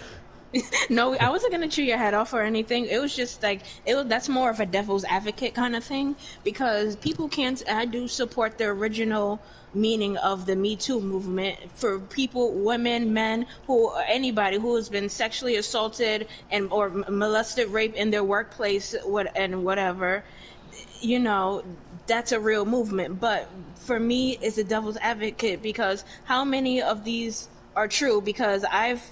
No, I wasn't gonna chew your head off or anything. It was just like that's more of a devil's advocate kind of thing, because people can't. I do support the original meaning of the Me Too movement for people, women, men, anybody who has been sexually assaulted or molested, raped in their workplace, whatever. That's a real movement. But for me, it's a devil's advocate, because how many of these are true? Because I've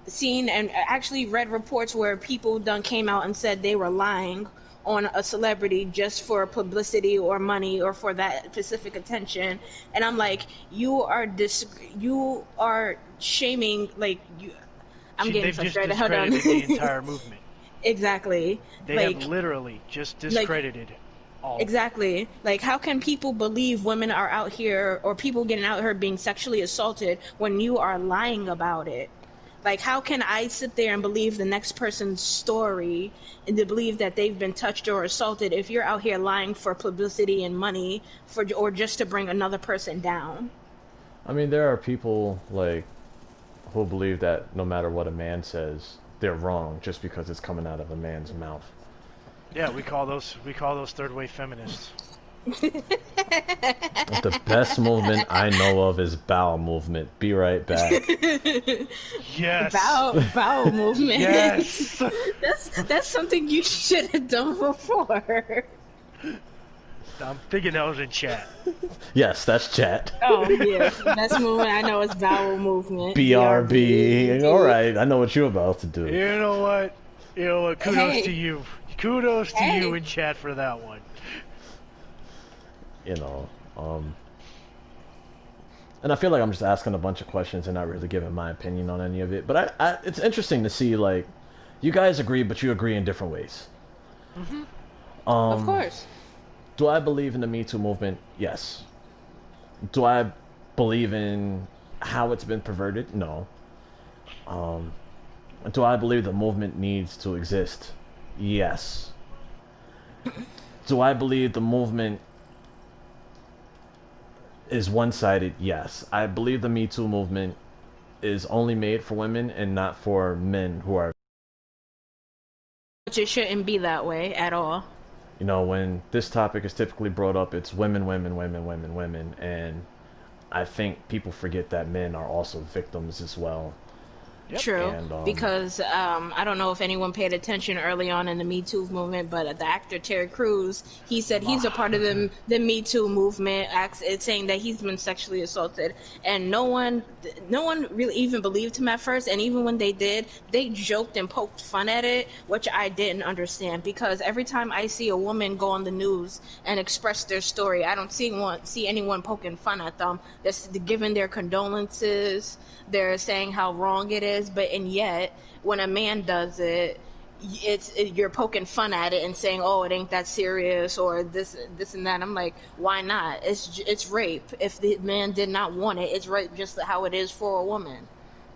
seen and actually read reports where people came out and said they were lying on a celebrity just for publicity or money or for that specific attention, and I'm like, you are shaming, I'm getting frustrated. They've just discredited the entire movement. Exactly. They have literally just discredited all. Exactly. How can people believe women are out here, or people getting out here being sexually assaulted, when you are lying about it? How can I sit there and believe the next person's story and to believe that they've been touched or assaulted if you're out here lying for publicity and money or just to bring another person down? I mean, there are people who believe that no matter what a man says, they're wrong just because it's coming out of a man's mouth. Yeah, we call those third wave feminists. The best movement I know of is bowel movement. Be right back. Yes. Bowel movement. Yes. That's something you should have done before. I'm thinking that was in chat. Yes, that's chat. Oh, yes. Best movement I know is bowel movement. BRB. All right, I know what you're about to do. You know what? Kudos to you. Kudos to you in chat for that one. And I feel like I'm just asking a bunch of questions and not really giving my opinion on any of it. But it's interesting to see, you guys agree, but you agree in different ways. Mm-hmm. Of course. Do I believe in the Me Too movement? Yes. Do I believe in how it's been perverted? No. Do I believe the movement needs to exist? Yes. Do I believe the movement is one-sided? Yes. I believe the Me Too movement is only made for women and not for men who are... Which it shouldn't be that way at all. When this topic is typically brought up, it's women, and I think people forget that men are also victims as well. Yep. True, and, because I don't know if anyone paid attention early on in the Me Too movement, but the actor Terry Crews, he said he's a part of the Me Too movement. It's saying that he's been sexually assaulted, and no one really even believed him at first. And even when they did, they joked and poked fun at it, which I didn't understand, because every time I see a woman go on the news and express their story, I don't see anyone poking fun at them. They're giving their condolences. They're saying how wrong it is, and yet when a man does it, you're poking fun at it and saying, "Oh, it ain't that serious," or this and that. I'm like, why not? It's rape. If the man did not want it, it's rape, just how it is for a woman.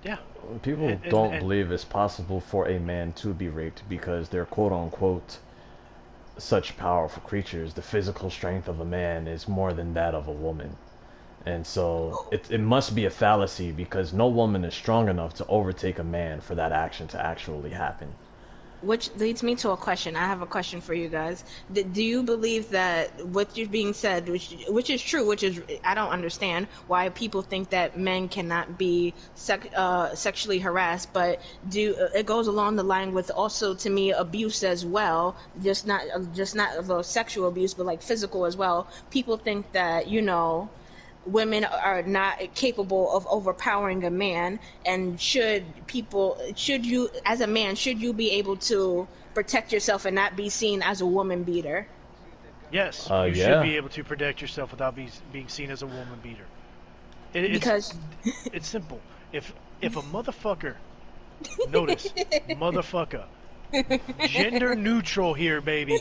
Yeah. People don't believe it's possible for a man to be raped because they're quote unquote such powerful creatures. The physical strength of a man is more than that of a woman. And so it must be a fallacy because no woman is strong enough to overtake a man for that action to actually happen. Which leads me to a question. I have a question for you guys. Do you believe that what you're being said, which is true, which is I don't understand why people think that men cannot be sexually harassed, but it goes along the line with also to me abuse as well, just not of sexual abuse, but like physical as well. People think that women are not capable of overpowering a man, and should you as a man should you be able to protect yourself and not be seen as a woman beater? Yes, you should be able to protect yourself without being seen as a woman beater. Because it's simple. If a motherfucker, notice, motherfucker, gender neutral here, baby.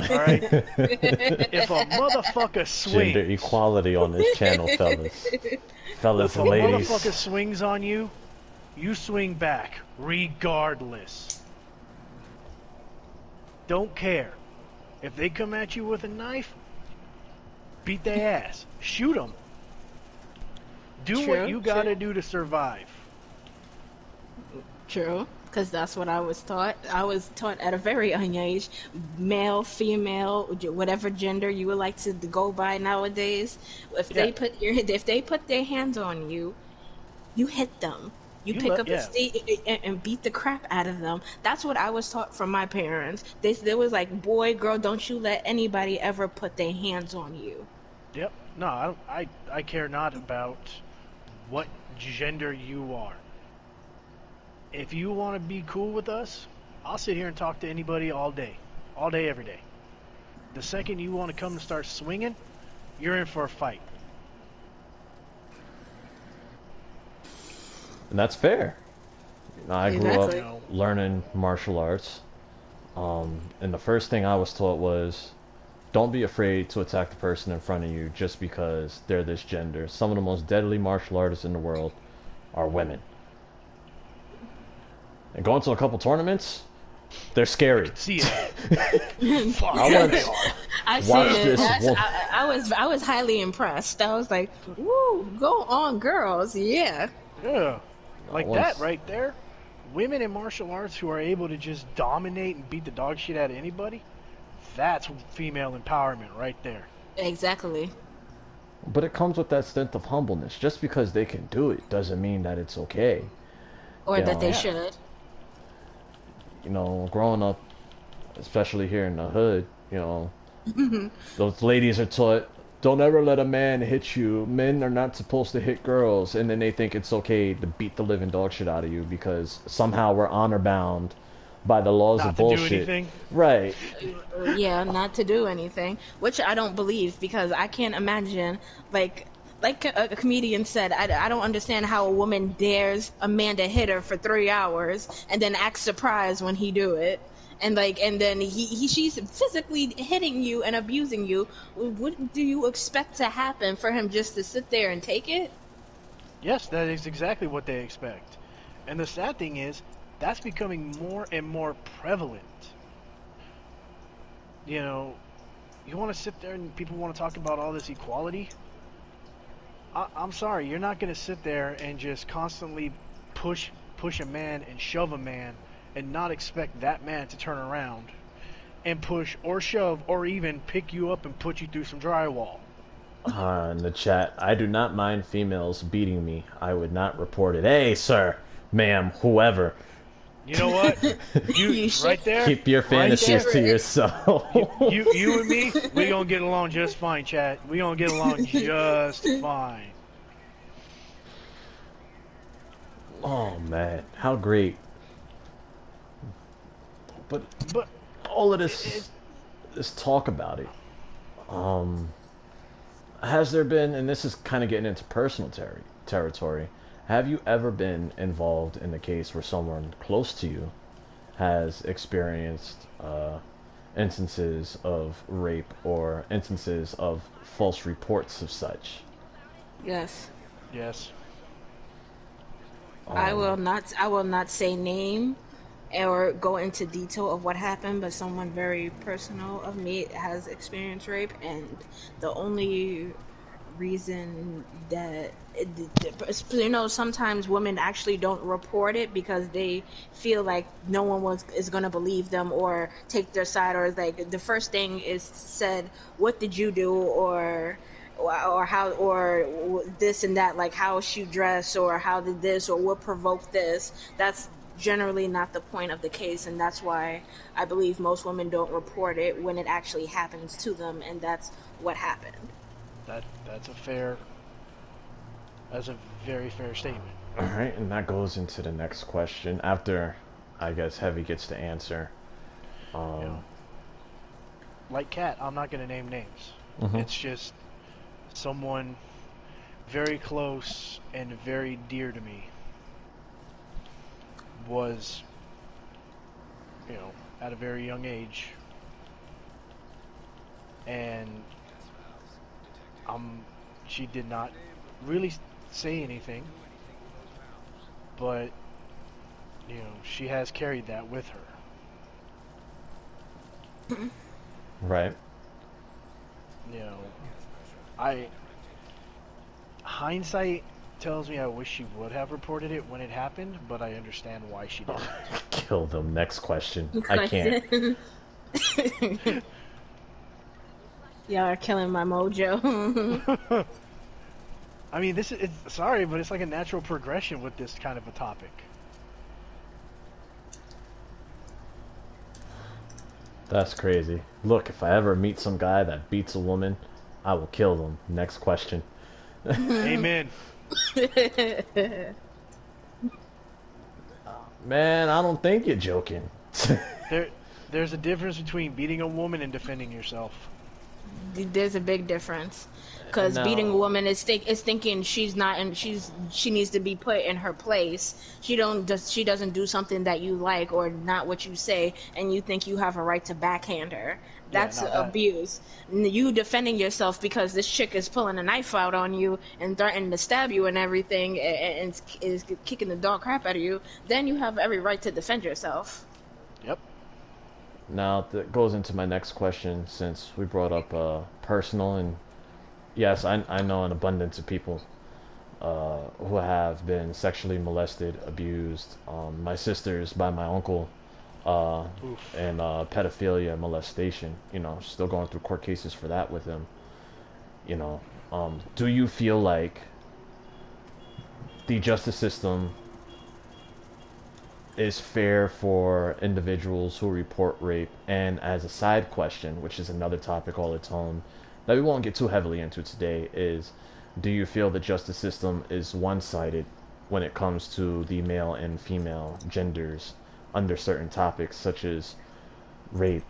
All right. If a motherfucker swings, gender equality on this channel, fellas, if a and ladies. motherfucker swings on you, you swing back, regardless. Don't care. If they come at you with a knife, beat their ass, shoot them. Do what you gotta do to survive. True. Because that's what I was taught. I was taught at a very young age, male, female, whatever gender you would like to go by nowadays. If they put their hands on you, you hit them. You pick up the stick and beat the crap out of them. That's what I was taught from my parents. There was like, boy, girl, don't you let anybody ever put their hands on you. Yep. No, I care not about what gender you are. If you want to be cool with us, I'll sit here and talk to anybody all day, every day. The second you want to come and start swinging, you're in for a fight. And that's fair. I grew up learning martial arts, and the first thing I was taught was, don't be afraid to attack the person in front of you just because they're this gender. Some of the most deadly martial artists in the world are women. And going to a couple tournaments, they're scary. See it. I was highly impressed. I was like, "Woo, go on, girls, yeah." Yeah, like that right there. Women in martial arts who are able to just dominate and beat the dog shit out of anybody. That's female empowerment right there. Exactly. But it comes with that stint of humbleness. Just because they can do it doesn't mean that it's okay. Or that they should. Growing up, especially here in the hood, those ladies are taught, don't ever let a man hit you. Men are not supposed to hit girls. And then they think it's okay to beat the living dog shit out of you because somehow we're honor bound by the laws of bullshit. Not to do anything? Right. Yeah, not to do anything. Which I don't believe, because I can't imagine, like a comedian said, I don't understand how a woman dares a man to hit her for 3 hours and then act surprised when he do it. And then she's physically hitting you and abusing you. What do you expect to happen for him just to sit there and take it? Yes, that is exactly what they expect. And the sad thing is, that's becoming more and more prevalent. You want to sit there and people want to talk about all this equality? I'm sorry, you're not going to sit there and just constantly push a man and shove a man and not expect that man to turn around and push or shove or even pick you up and put you through some drywall. In the chat, I do not mind females beating me. I would not report it. Hey, sir, ma'am, whoever. You know what? You right there. Keep your fantasies to yourself. You and me, we gonna get along just fine, chat. We gonna get along just fine. Oh man, how great! But all of this talk about it. Has there been, and this is kind of getting into personal territory, have you ever been involved in a case where someone close to you has experienced instances of rape or instances of false reports of such. Yes. Yes. I Um, will not say name or go into detail of what happened, but someone very personal of me has experienced rape, and the only reason that sometimes women actually don't report it because they feel like no one is going to believe them or take their side, or like the first thing is said, what did you do, or how, or this and that, like how she dressed or how did this or what provoked this. That's generally not the point of the case, and that's why I believe most women don't report it when it actually happens to them, and that's what happened. That's a fair. That's a very fair statement. all right, and that goes into the next question. After, I guess, Heavy gets to answer. You know, like Cat, I'm not gonna name names. Mhm. It's just someone very close and very dear to me was, at a very young age, and she did not really say anything, but she has carried that with her. Right. You know, I hindsight tells me I wish she would have reported it when it happened, but I understand why she didn't. Kill them. Next question. I can't. Y'all are killing my mojo. I mean, sorry, but it's like a natural progression with this kind of a topic. That's crazy. Look, if I ever meet some guy that beats a woman, I will kill them. Next question. Amen. Man, I don't think you're joking. There's a difference between beating a woman and defending yourself. There's a big difference, because beating a woman is thinking she's not, and she needs to be put in her place. She doesn't do something that you like or not what you say, and you think you have a right to backhand her. That's abuse. You defending yourself because this chick is pulling a knife out on you and threatening to stab you and everything, and is kicking the dog crap out of you. Then you have every right to defend yourself. Yep. Now, that goes into my next question, since we brought up personal, and yes, I know an abundance of people who have been sexually molested, abused. My sister's by my uncle, and pedophilia, molestation. Still going through court cases for that with him. Do you feel like the justice system is fair for individuals who report rape? And as a side question, which is another topic all its own that we won't get too heavily into today, is do you feel the justice system is one-sided when it comes to the male and female genders under certain topics such as rape,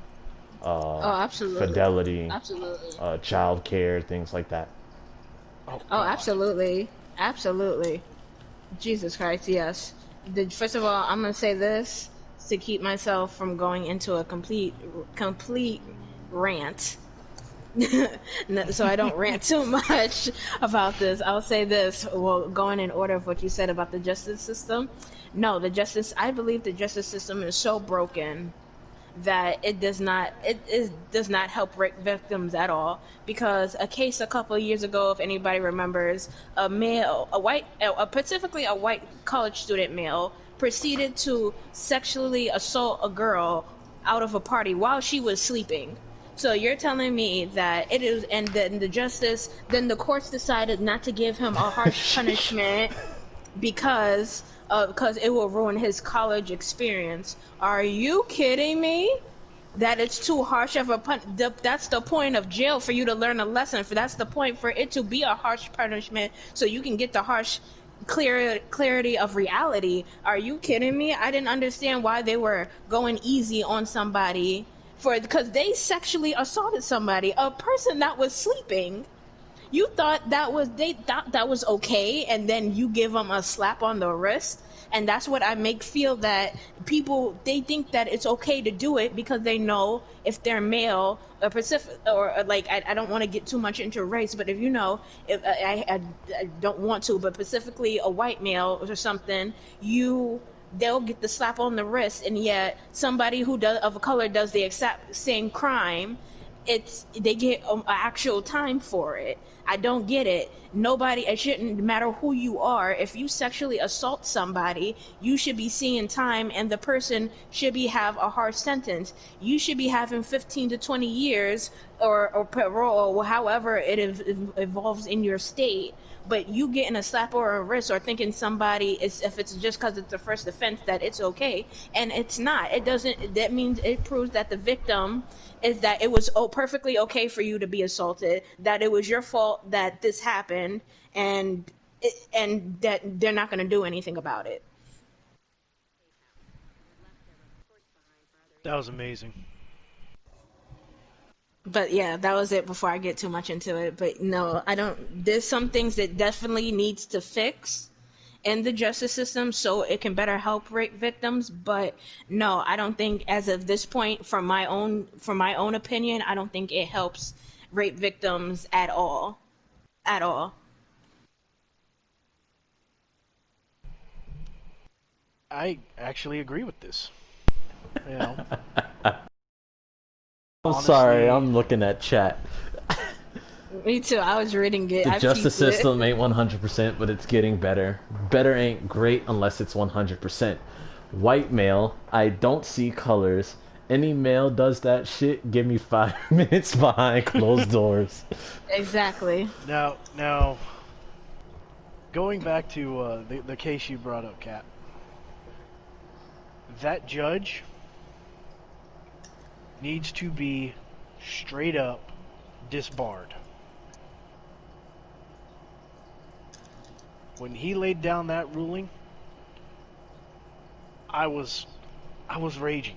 Absolutely. fidelity, Absolutely. child care, things like that? Oh, absolutely. Absolutely. Jesus Christ, yes. First of all, I'm going to say this to keep myself from going into a complete rant. So I don't rant too much about this. I'll say this, well, going in order of what you said about the justice system. No, I believe the justice system is so broken that it does not help rape victims at all. Because a case a couple of years ago, if anybody remembers, specifically a white college student male, proceeded to sexually assault a girl out of a party while she was sleeping. So you're telling me that it is, and then the courts decided not to give him a harsh punishment because it will ruin his college experience. Are you kidding me? That it's too harsh of a that's the point of jail, for you to learn a lesson. That's the point, for it to be a harsh punishment, so you can get the harsh clarity of reality. Are you kidding me? I didn't understand why they were going easy on somebody because they sexually assaulted somebody, a person that was sleeping. They thought that was okay, and then you give them a slap on the wrist And that's what I make feel that people, they think that it's okay to do it because they know if they're male or Pacific, or like, I don't want to get too much into race, but if you know, if I don't want to, but specifically a white male or something, they'll get the slap on the wrist, and yet somebody who does of a color does the exact same crime, they get actual time for it. I don't get it. It shouldn't matter who you are. If you sexually assault somebody, you should be seeing time, and the person should have a harsh sentence. You should be having 15 to 20 years or parole, or however it evolves in your state. But you getting a slap or a wrist, or thinking somebody is, if it's just because it's the first offense, that it's okay, and it's not. It doesn't. That means it proves that the victim is that it was perfectly okay for you to be assaulted, that it was your fault that this happened, and that they're not going to do anything about it. That was amazing. But yeah, that was it before I get too much into it. But no, I don't. There's some things that definitely needs to fix in the justice system so it can better help rape victims. But no, I don't think, as of this point, from my own opinion, I don't think it helps rape victims at all. At all. I actually agree with this. You know. I'm Honestly, sorry, I'm looking at chat. Me too. I was reading it. The justice system ain't 100%, but it's getting better. Better ain't great unless it's 100%. White male, I don't see colors. Any male does that shit, give me 5 minutes behind closed doors. Exactly. Now, going back to the case you brought up, Kat. That judge needs to be straight up disbarred. When he laid down that ruling, I was raging.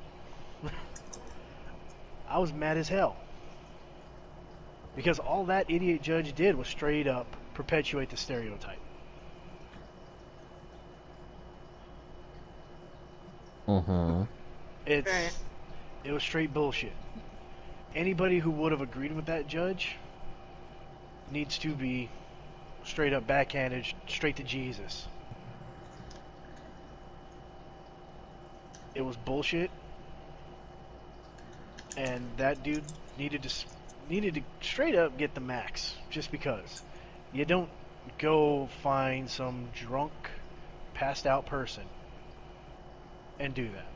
I was mad as hell. Because all that idiot judge did was straight up perpetuate the stereotype. Mm-hmm. It was straight bullshit. Anybody who would have agreed with that judge needs to be straight up backhanded, straight to Jesus. It was bullshit, and that dude needed to straight up get the max, just because. You don't go find some drunk, passed out person and do that.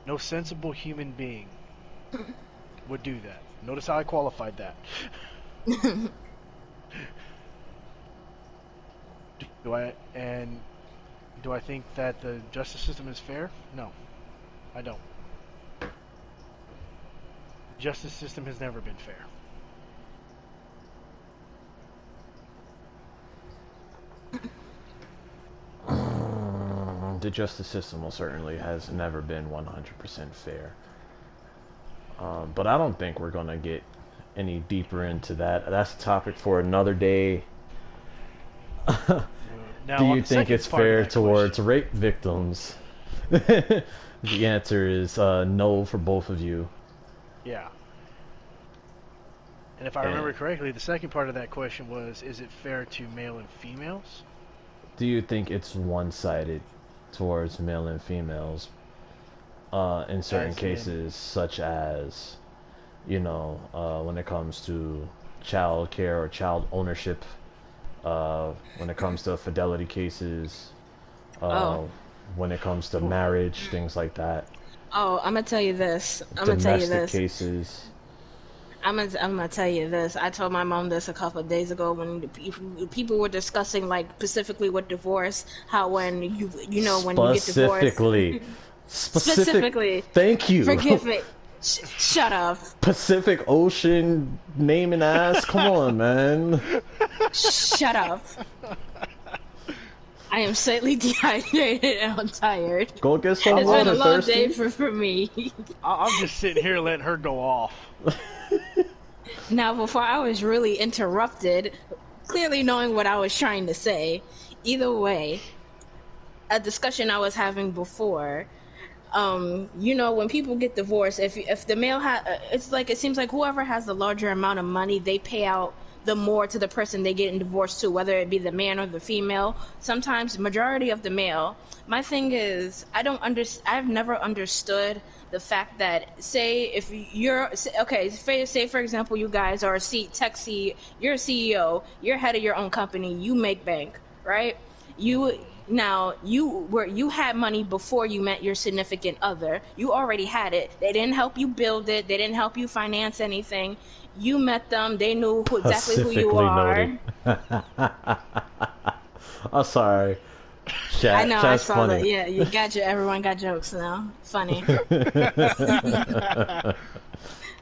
No sensible human being would do that. Notice how I qualified that. Do I think that the justice system is fair? No, I don't. The justice system has never been fair. The justice system most certainly has never been 100% fair. But I don't think we're going to get any deeper into that. That's a topic for another day. Now, do you think it's fair towards rape victims? The answer is no for both of you. Yeah. And if I remember correctly, the second part of that question was, is it fair to male and females? Do you think it's one-sided towards male and females in certain cases, such as, you know, when it comes to child care or child ownership, when it comes to fidelity cases, when it comes to marriage, things like that? Oh, I'm gonna tell you this. Domestic cases. I'm gonna tell you this. I told my mom this a couple of days ago when people were discussing, like, specifically with divorce, how when when you get divorced. Specifically. Thank you. Forgive me. Shut up. Pacific Ocean naming ass. Come on, man. Shut up. I am slightly dehydrated and I'm tired. Go get some It's water. been a long thirsty? day for me. I'm just sitting here letting her go off. Now, before I was really interrupted, clearly knowing what I was trying to say, either way, a discussion I was having before. You know, when people get divorced, if the male it's like it seems like whoever has the larger amount of money, they pay out the more to the person they get divorced to, whether it be the man or the female. Sometimes majority of the male. My thing is, I've never understood the fact that, say if you're okay, say for example, you guys are you're a CEO, you're head of your own company, you make bank, right? you Now you had money before you met your significant other. You already had it. They didn't help you build it. They didn't help you finance anything. You met them. They knew exactly who you Specifically noted. are. I'm sorry. I Chat, know, I chat's saw that. funny. Yeah, you got everyone got jokes now. Funny.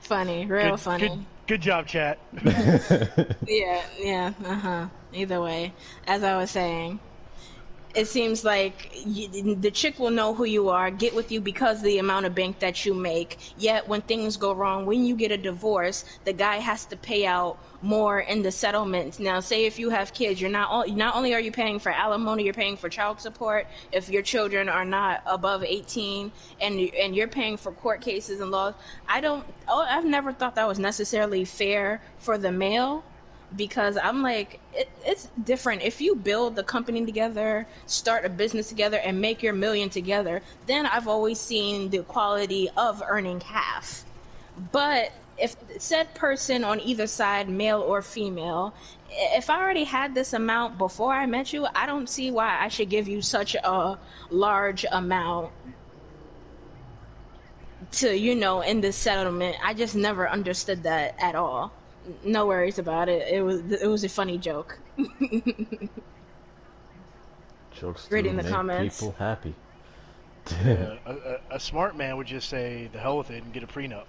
Funny, real funny. Good job, chat. Yeah, yeah, uh-huh. Either way, as I was saying, it seems like the chick will know who you are, get with you because of the amount of bank that you make. Yet when things go wrong, when you get a divorce, the guy has to pay out more in the settlements. Now, say if you have kids, not only are you paying for alimony, you're paying for child support if your children are not above 18, and you're paying for court cases and laws. I've never thought that was necessarily fair for the male, because I'm like, it's different. If you build the company together, start a business together, and make your million together, then I've always seen the quality of earning half. But if said person on either side, male or female, if I already had this amount before I met you, I don't see why I should give you such a large amount to, in this settlement. I just never understood that at all. No worries about it. It was a funny joke. Jokes do Reading the make comments. people happy. A smart man would just say the hell with it and get a prenup.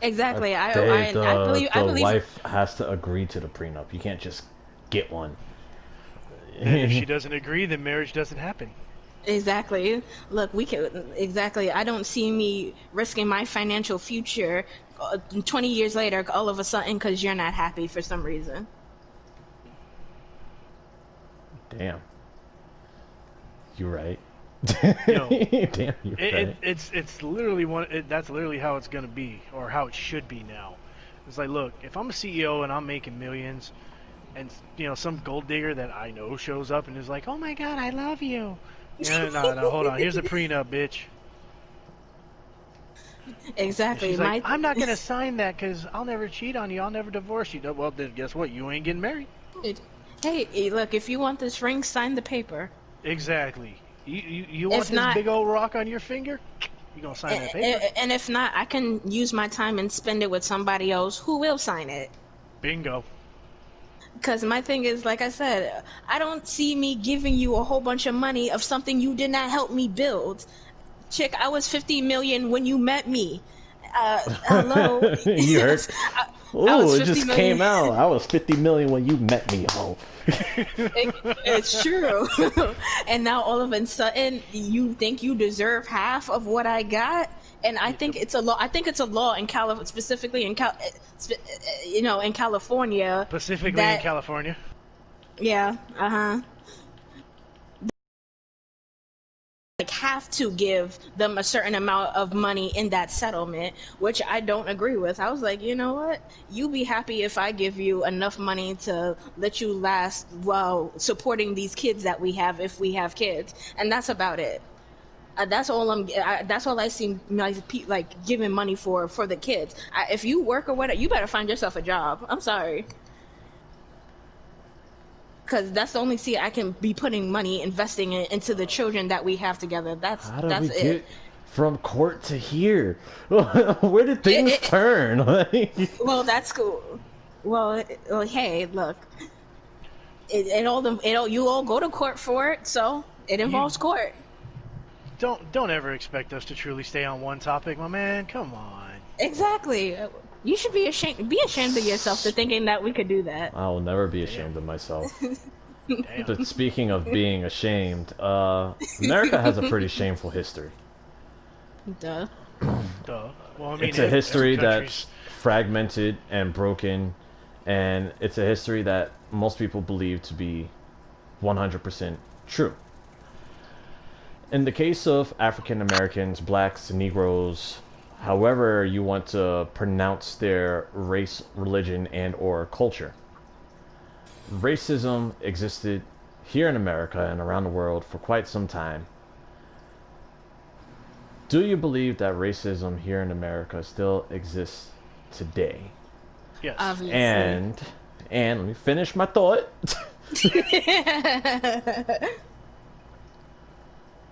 Exactly. I The believe wife has to agree to the prenup. You can't just get one. And if she doesn't agree, then marriage doesn't happen. exactly. Look, we can exactly. I don't see me risking my financial future 20 years later all of a sudden because you're not happy for some reason. Damn. You're right. Yo, Damn, you're right. it's literally that's literally how it's gonna be, or how it should be now. It's like, look, if I'm a CEO and I'm making millions, and some gold digger that I know shows up and is like, "Oh my God, I love you." No, hold on. Here's a prenup, bitch. Exactly. And she's like, "I'm not gonna sign that because I'll never cheat on you. I'll never divorce you." Well, then guess what? You ain't getting married. Hey, look, if you want this ring, sign the paper. Exactly. You want If this not, big old rock on your finger? You gonna sign that paper? and if not, I can use my time and spend it with somebody else who will sign it. Bingo. Because my thing is, like I said, I don't see me giving you a whole bunch of money of something you did not help me build. Chick, I was 50 million when you met me. Hello. You heard? was Ooh, it 50 just million. came out. I was 50 million when you met me, ho. It's true. And now all of a sudden you think you deserve half of what I got? And I think it's a law. I think it's a law in California, specifically in in California. Specifically in California. Yeah. Like, have to give them a certain amount of money in that settlement, which I don't agree with. I was like, you know what? You be happy if I give you enough money to let you last while supporting these kids that we have, if we have kids, and that's about it. That's all I see, like giving money for the kids. If you work or whatever, you better find yourself a job. I'm sorry. Because that's the only I can be putting money, investing it into the children that we have together. That's we it. get from court to here? Where did things turn? Well, that's cool. Well, hey, look, you all go to court for it, so it involves court. Don't ever expect us to truly stay on one topic, my man. Come on. Exactly. You should be ashamed. Be ashamed of yourself for thinking that we could do that. I will never be ashamed of myself. Damn. But speaking of being ashamed, America has a pretty shameful history. Duh. Well, I mean, It's a history that's fragmented and broken, and it's a history that most people believe to be 100% true. In the case of African Americans, blacks, Negroes, however you want to pronounce their race, religion, and or culture, racism existed here in America and around the world for quite some time. Do you believe that racism here in America still exists today? Yes. Obviously. And let me finish my thought.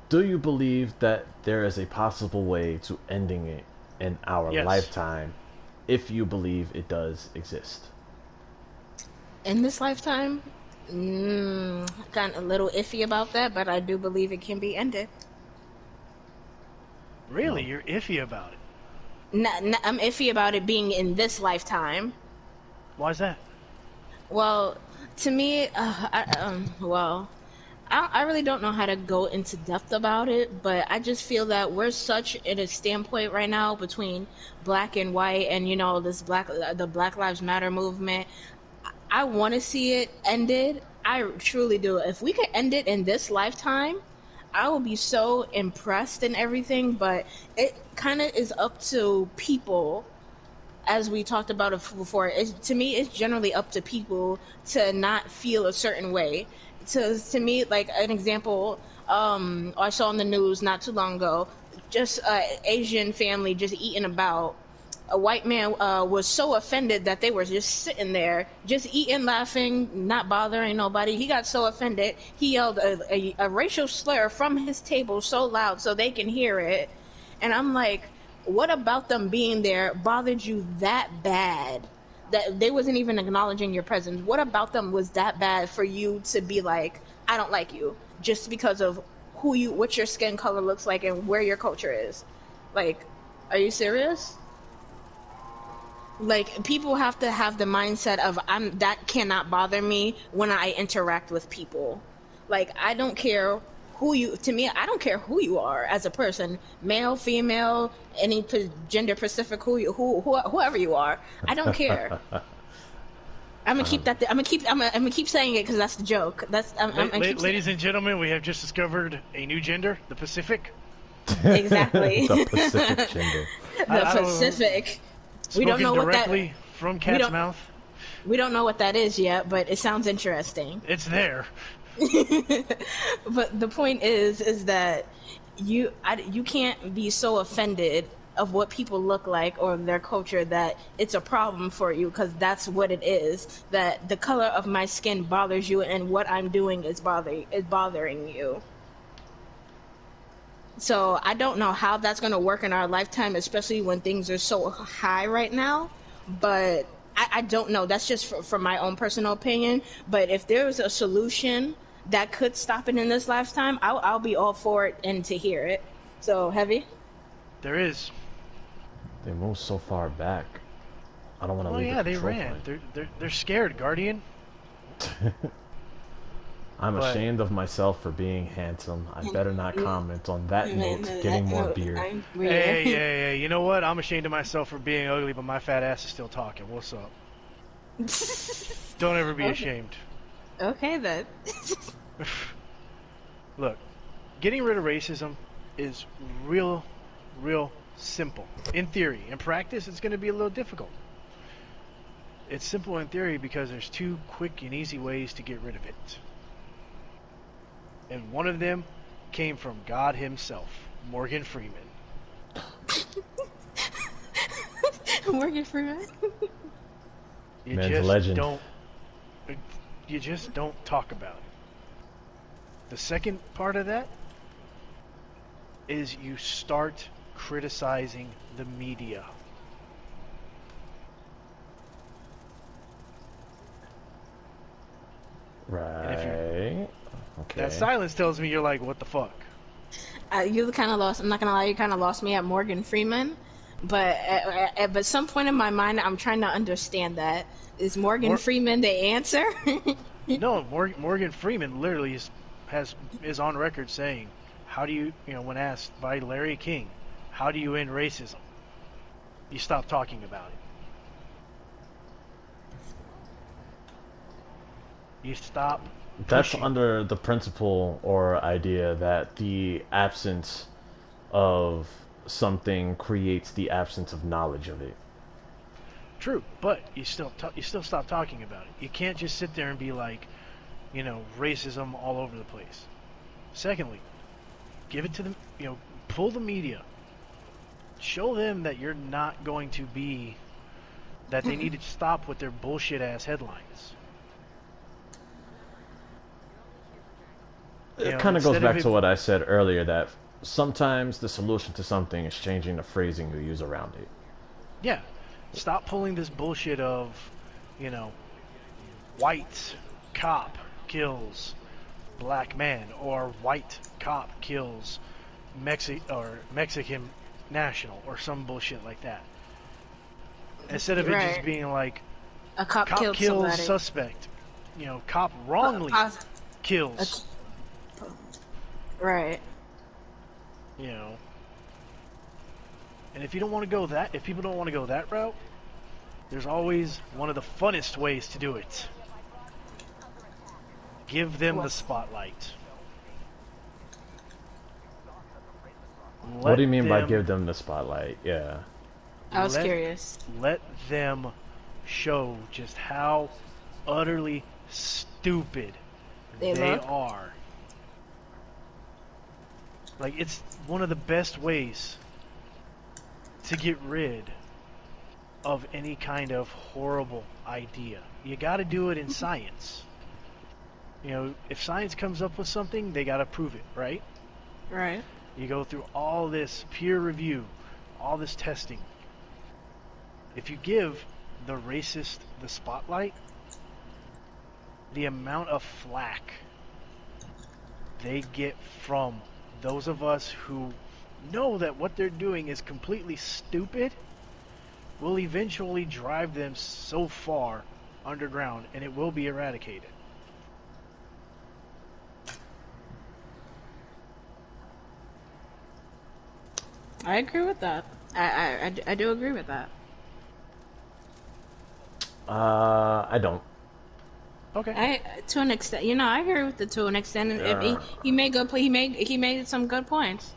Do you believe that there is a possible way to ending it in our Yes. lifetime if you believe it does exist? In this lifetime, kind of a little iffy about that, but I do believe it can be ended. Really? You're iffy about it. I'm iffy about it being in this lifetime. Why's that? Well, to me, I really don't know how to go into depth about it, but I just feel that we're such at a standpoint right now between black and white, and the Black Lives Matter movement. I want to see it ended. I truly do. If we could end it in this lifetime, I will be so impressed and everything. But it kind of is up to people, as we talked about it before. To me, it's generally up to people to not feel a certain way. To me, like an example, I saw on the news not too long ago, just an Asian family just eating about. A white man was so offended that they were just sitting there, just eating, laughing, not bothering nobody. He got so offended, he yelled a racial slur from his table so loud so they can hear it. And I'm like, what about them being there bothered you that bad? That they wasn't even acknowledging your presence. What about them was that bad for you to be like, I don't like you, just because of what your skin color looks like and where your culture is? Like, are you serious? Like, people have to have the mindset of that cannot bother me when I interact with people. Like, I don't care I don't care who you are as a person, male, female, any gender specific, whoever you are. I don't care. I'm gonna keep that. I'm gonna keep saying it because that's the joke. Ladies and gentlemen, we have just discovered a new gender, the Pacific. Exactly. The Pacific gender. The Pacific. We don't know directly from Cat's mouth. We don't know what that is yet, but it sounds interesting. It's there. But the point is that you can't be so offended of what people look like or their culture that it's a problem for you, because that's what it is. That the color of my skin bothers you, and what I'm doing is bothering you. So I don't know how that's going to work in our lifetime, especially when things are so high right now. But I don't know. That's just from my own personal opinion. But if there's a solution that could stop it in this lifetime, I'll be all for it and to hear it. So, Heavy? There is. They moved so far back. I don't want to leave. Oh yeah, they ran. They're scared, Guardian. I'm ashamed of myself for being handsome. I better not comment on that note. Getting more beard. Hey, you know what? I'm ashamed of myself for being ugly, but my fat ass is still talking. What's up? Don't ever be ashamed. Okay, then. Look, getting rid of racism is real simple. In theory. In practice, it's going to be a little difficult. It's simple in theory because there's two quick and easy ways to get rid of it. And one of them came from God himself, Morgan Freeman. Morgan Freeman? You just don't talk about it. The second part of that is you start criticizing the media. Right. Okay. That silence tells me you're like, what the fuck? You kind of lost. I'm not gonna lie. You kind of lost me at Morgan Freeman. But at some point in my mind, I'm trying to understand that. Is Morgan Freeman the answer? No, Morgan Freeman literally is on record saying, how do you when asked by Larry King, how do you end racism? You stop talking about it. You stop That's pushing. under the principle or idea that the absence of something creates the absence of knowledge of it. True, but you still stop talking about it. You can't just sit there and be like, racism all over the place. Secondly, give it to them. Pull the media. Show them that you're not going to be. That they need to stop with their bullshit ass headlines. It kind of goes Instead of back it, to what I said earlier that sometimes the solution to something is changing the phrasing you use around it. yeah, stop pulling this bullshit of, you know, white cop kills black man or white cop kills Mexican national or some bullshit like that. Instead of it just Right. being like A cop cop killed kills somebody. suspect, cop wrongly Pos- kills, Right. you know. And if you don't want to go that, if people don't want to go that route, there's always one of the funnest ways to do it. Give them the spotlight. What do you mean by give them the spotlight? Yeah. I was curious. Let them show just how utterly stupid They look. are. Like, it's one of the best ways to get rid of any kind of horrible idea. You got to do it in science. If science comes up with something, they got to prove it, right? Right. You go through all this peer review, all this testing. If you give the racist the spotlight, the amount of flack they get from those of us who know that what they're doing is completely stupid will eventually drive them so far underground, and it will be eradicated. I agree with that. I do agree with that. I don't. Okay. To an extent, I agree with it to an extent. And Yeah. he made good. He made some good points.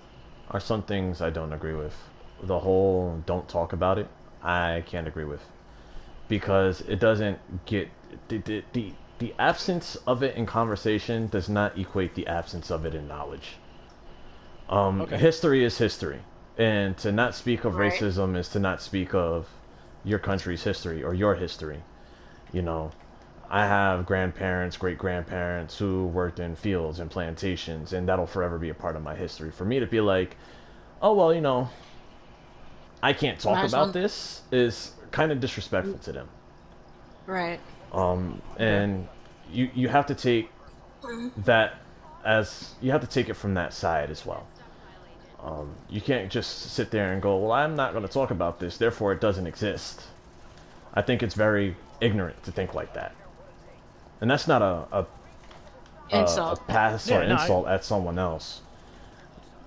Are some things I don't agree with. The whole don't talk about it, I can't agree with. Because it doesn't get the absence of it in conversation does not equate the absence of it in knowledge. Okay. History is history, and to not speak of Right. racism is to not speak of your country's history or your history. I have grandparents, great grandparents who worked in fields and plantations, and that'll forever be a part of my history. For me to be like, oh well, I can't talk Might as about well- this is kind of disrespectful to them. Right. And you have to take that as you have to take it from that side as well. You can't just sit there and go, well, I'm not going to talk about this, therefore it doesn't exist. I think it's very ignorant to think like that. And that's not a Insult. pass Yeah, or no, insult at someone else.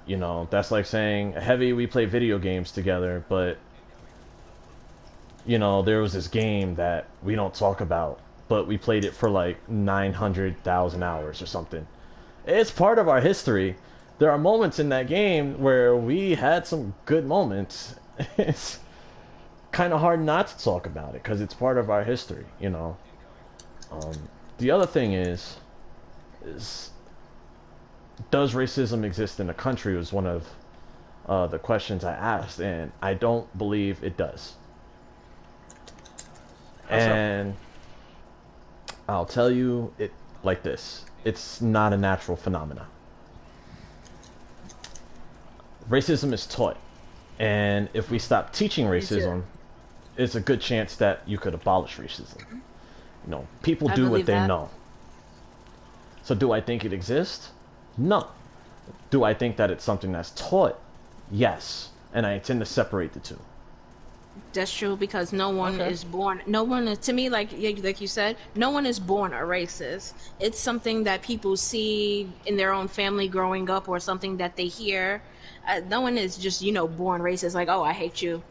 That's like saying, Heavy, we play video games together, but there was this game that we don't talk about, but we played it for like 900,000 hours or something. It's part of our history. There are moments in that game where we had some good moments. It's kind of hard not to talk about it because it's part of our history. The other thing is does racism exist in the country was one of the questions I asked, and I don't believe it does. How so? And I'll tell you it like this. It's not a natural phenomenon. Racism is taught. And if we stop teaching racism, it's a good chance that you could abolish racism. People I do what believe they that. know. So do I think it exists? No. Do I think that it's something that's taught? Yes. And I tend to separate the two. That's true because no one Okay. is born. No one is, to me, like you said, no one is born a racist. It's something that people see in their own family growing up, or something that they hear. No one is just born racist. Like, oh, I hate you.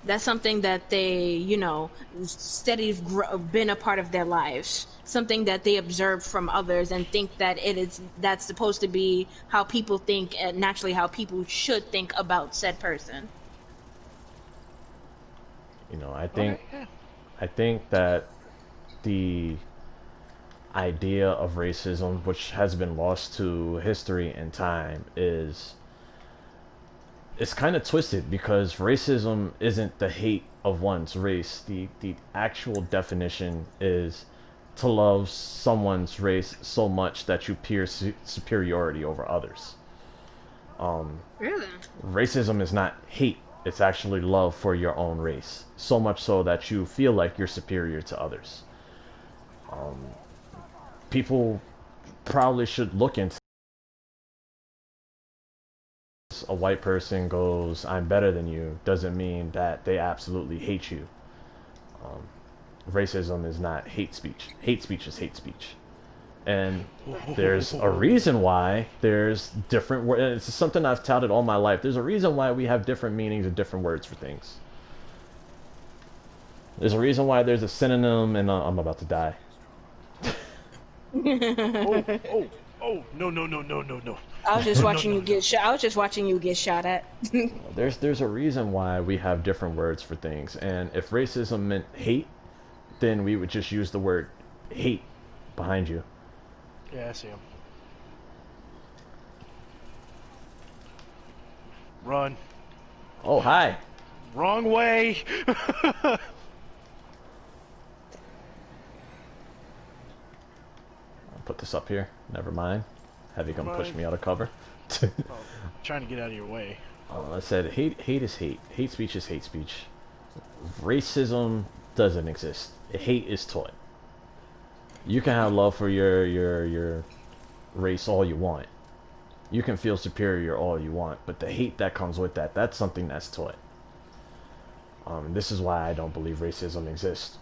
That's something that they, you know, been a part of their lives. Something that they observe from others and think that that's supposed to be how people think and naturally how people should think about said person. You know, Okay, yeah. I think that the idea of racism, which has been lost to history and time, is it's kind of twisted because racism isn't the hate of one's race. The actual definition is to love someone's race so much that you pierce superiority over others. Really? Racism is not hate. It's actually love for your own race. So much so that you feel like you're superior to others. People probably should look into this. A white person goes, I'm better than you, doesn't mean that they absolutely hate you. Racism is not hate speech. Hate speech is hate speech. And there's a reason why there's different words. It's something I've touted all my life. There's a reason why we have different meanings and different words for things. There's a reason why there's a synonym, and I'm about to die. Oh, no. I was just watching you get shot. I was just watching you get shot at. There's a reason why we have different words for things, and if racism meant hate, then we would just use the word hate behind you. Yeah, I see him. Run. Oh, hi. Wrong way. I'll put this up here. Never mind. Have you come push me out of cover? Trying to get out of your way. I said hate is hate. Hate speech is hate speech. Racism doesn't exist. Hate is taught. You can have love for your race all you want. You can feel superior all you want, but the hate that comes with that's something that's taught. This is why I don't believe racism exists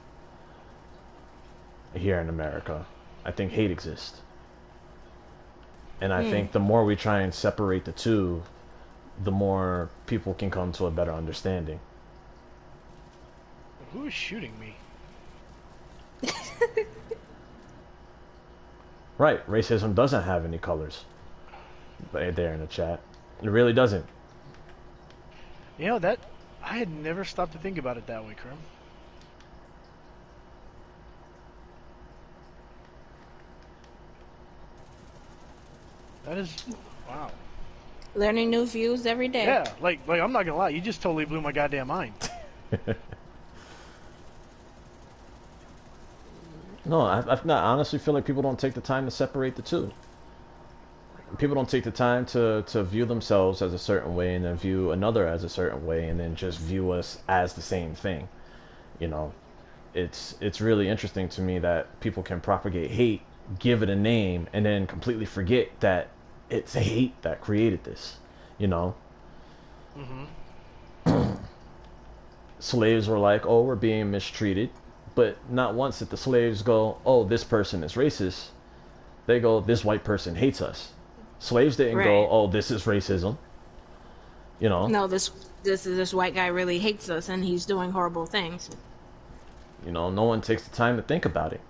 here in America. I think hate exists. And I think the more we try and separate the two, the more people can come to a better understanding. Who is shooting me? Right, racism doesn't have any colors. There in the chat. It really doesn't. You know, that I had never stopped to think about it that way, Krim. That is, wow. Learning new views every day. Yeah, like I'm not gonna lie, you just totally blew my goddamn mind. No, I honestly feel like people don't take the time to separate the two. People don't take the time to view themselves as a certain way and then view another as a certain way and then just view us as the same thing. You know, it's really interesting to me that people can propagate hate, give it a name, and then completely forget that it's hate that created this. You know? Mm-hmm. Slaves were like, oh, we're being mistreated. But not once did the slaves go, oh, this person is racist. They go, this white person hates us. Slaves didn't go, oh, this is racism. You know? No, this white guy really hates us and he's doing horrible things. You know, no one takes the time to think about it.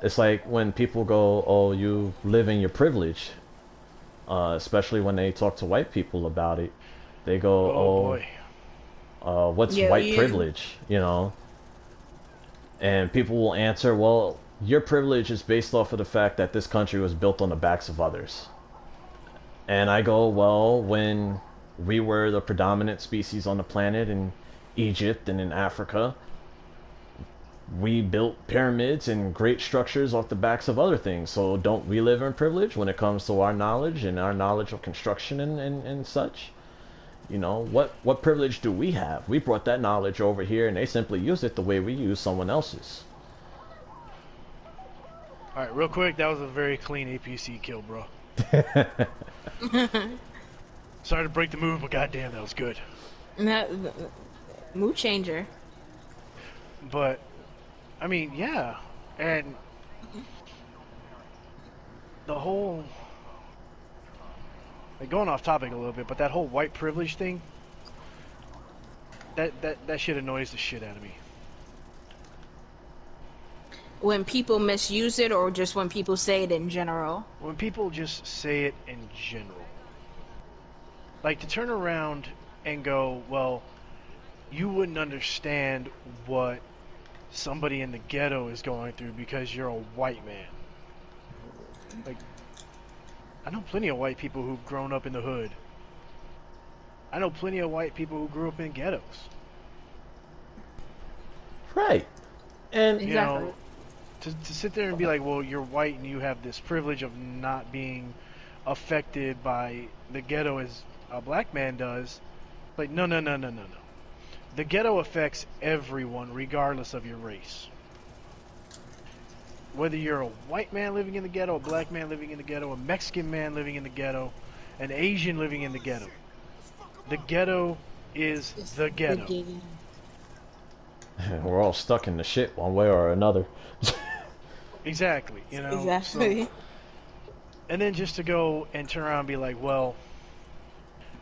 It's like when people go, oh, you live in your privilege. Especially when they talk to white people about it. They go, boy. What's white privilege, you know? And people will answer, well, your privilege is based off of the fact that this country was built on the backs of others. And I go, well, when we were the predominant species on the planet in Egypt and in Africa, we built pyramids and great structures off the backs of other things. So don't we live in privilege when it comes to our knowledge and our knowledge of construction and such? You know, what privilege do we have? We brought that knowledge over here and they simply use it the way we use someone else's. Alright, real quick, that was a very clean APC kill, bro. Sorry to break the move, but goddamn, that was good. Mood changer. But, I mean, yeah. And the whole... Like, going off topic a little bit, but that whole white privilege thing, That shit annoys the shit out of me. When people misuse it, or just when people say it in general? When people just say it in general. Like, to turn around and go, well, you wouldn't understand what somebody in the ghetto is going through because you're a white man. Like, I know plenty of white people who've grown up in the hood. I know plenty of white people who grew up in ghettos. Right. And You know, to sit there and be like, well, you're white and you have this privilege of not being affected by the ghetto as a black man does. Like, no. The ghetto affects everyone regardless of your race. Whether you're a white man living in the ghetto, a black man living in the ghetto, a Mexican man living in the ghetto, an Asian living in the ghetto. The ghetto is the ghetto. we're all stuck in the shit one way or another. Exactly, you know. Exactly. So, and then just to go and turn around and be like, well,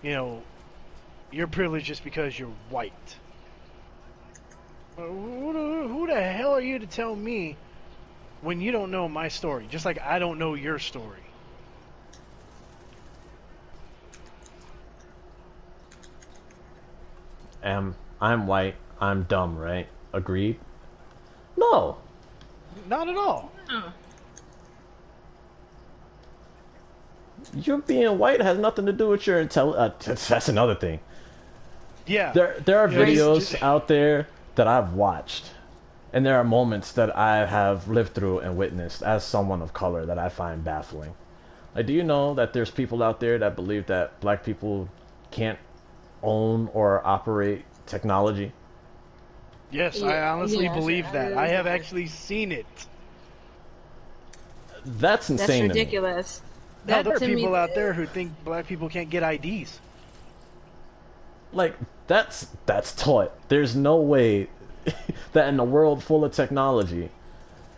you know, you're privileged just because you're white. Who the hell are you to tell me when you don't know my story? Just like I don't know your story. I'm white, I'm dumb, right? Agreed? No. Not at all. You being white has nothing to do with your intelligence. That's another thing. Yeah. There are videos out there that I've watched, and there are moments that I have lived through and witnessed as someone of color that I find baffling. Like, do you know that there's people out there that believe that black people can't own or operate technology? Yes, I honestly believe that. I have actually seen it. That's insane. That's ridiculous. No, there are people out there who think black people can't get IDs. Like, that's taught. There's no way that in a world full of technology,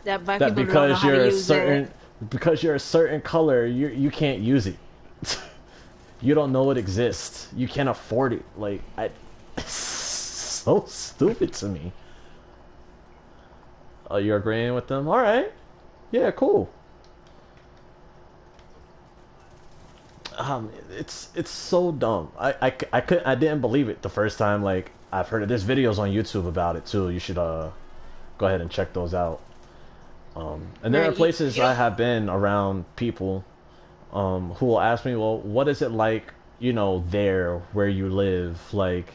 that black that people don't know how to use it. Because you're a certain color, you can't use it. You don't know it exists. You can't afford it. Like, it's so stupid to me. Oh, you're agreeing with them? All right. Yeah, cool. It's so dumb. I didn't believe it the first time. Like, I've heard it. There's videos on YouTube about it too. You should go ahead and check those out. And there are places I have been around people who will ask me, well, what is it like, you know, there where you live? Like,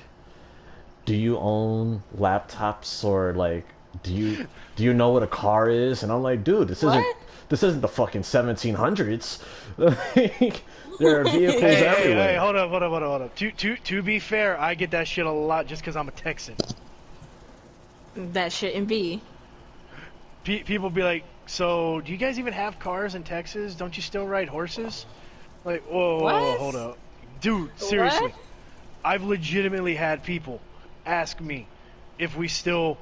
do you own laptops, or like, do you know what a car is? And I'm like, dude, this isn't the fucking 1700s. Like, there are vehicles everywhere. Hey, hold up. To be fair, I get that shit a lot just because I'm a Texan. That shouldn't be. People be like, so do you guys even have cars in Texas? Don't you still ride horses? Like, whoa, hold up. Dude, seriously. What? I've legitimately had people ask me if we still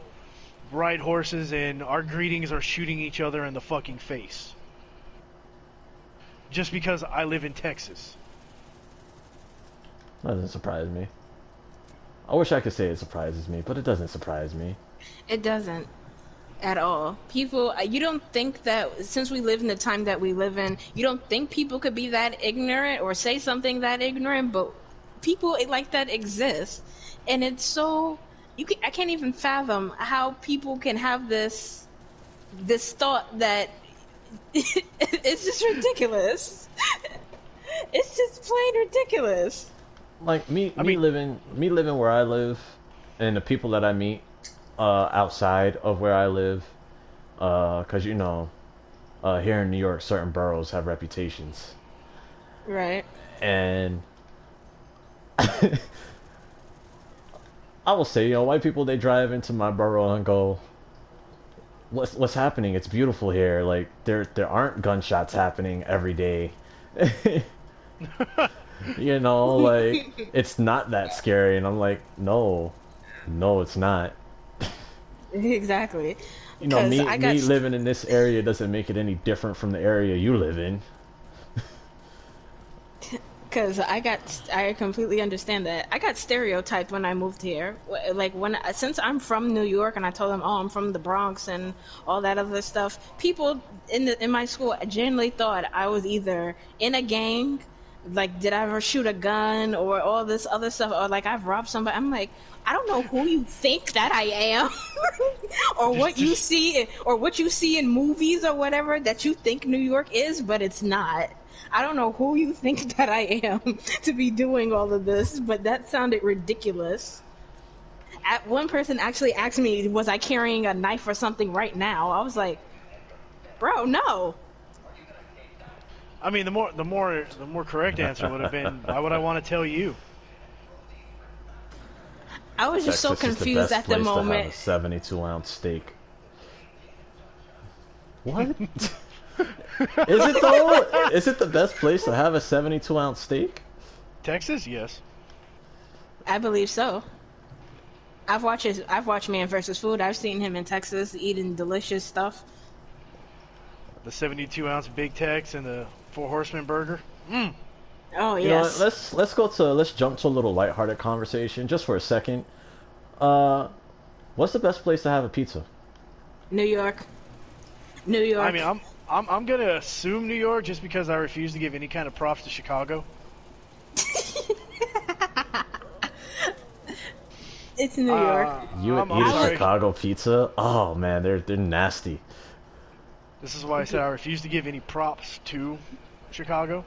ride horses and our greetings are shooting each other in the fucking face. Just because I live in Texas. That doesn't surprise me. I wish I could say it surprises me, but it doesn't surprise me. It doesn't. At all. People, you don't think that, since we live in the time that we live in, you don't think people could be that ignorant or say something that ignorant, but people like that exist. And it's so, I can't even fathom how people can have this thought that it's just ridiculous. It's just plain ridiculous. Like, me living where I live, and the people that I meet outside of where I live, because, you know, here in New York, certain boroughs have reputations. Right. And I will say, you know, white people, they drive into my borough and go, what's happening? It's beautiful here. Like, there aren't gunshots happening every day. You know, like, it's not that scary. And I'm like, no, it's not. Exactly. You know, me living in this area doesn't make it any different from the area you live in. Because I completely understand that. I got stereotyped when I moved here. Like since I'm from New York, and I told them, oh, I'm from the Bronx and all that other stuff. People in my school generally thought I was either in a gang, like did I ever shoot a gun, or all this other stuff, or like I've robbed somebody. I'm like, I don't know who you think that I am, or what you see, or what you see in movies or whatever that you think New York is, but it's not. I don't know who you think that I am to be doing all of this, but that sounded ridiculous. One person actually asked me, was I carrying a knife or something right now? I was like, bro, no. I mean, the more correct answer would have been, why would I want to tell you? I was just so confused at the moment. To have a 72-ounce steak. What? Is it though? Is it the best place to have a 72-ounce steak? Texas, yes. I believe so. I've watched Man vs. Food. I've seen him in Texas eating delicious stuff. The 72-ounce Big Tex and the Four Horsemen burger. Mm. Oh yes. You know what, let's jump to a little lighthearted conversation just for a second. What's the best place to have a pizza? New York. New York. I mean, I'm gonna assume New York just because I refuse to give any kind of props to Chicago. It's New York. You would eat a Chicago pizza? Oh man, they're nasty. This is why I said I refuse to give any props to Chicago.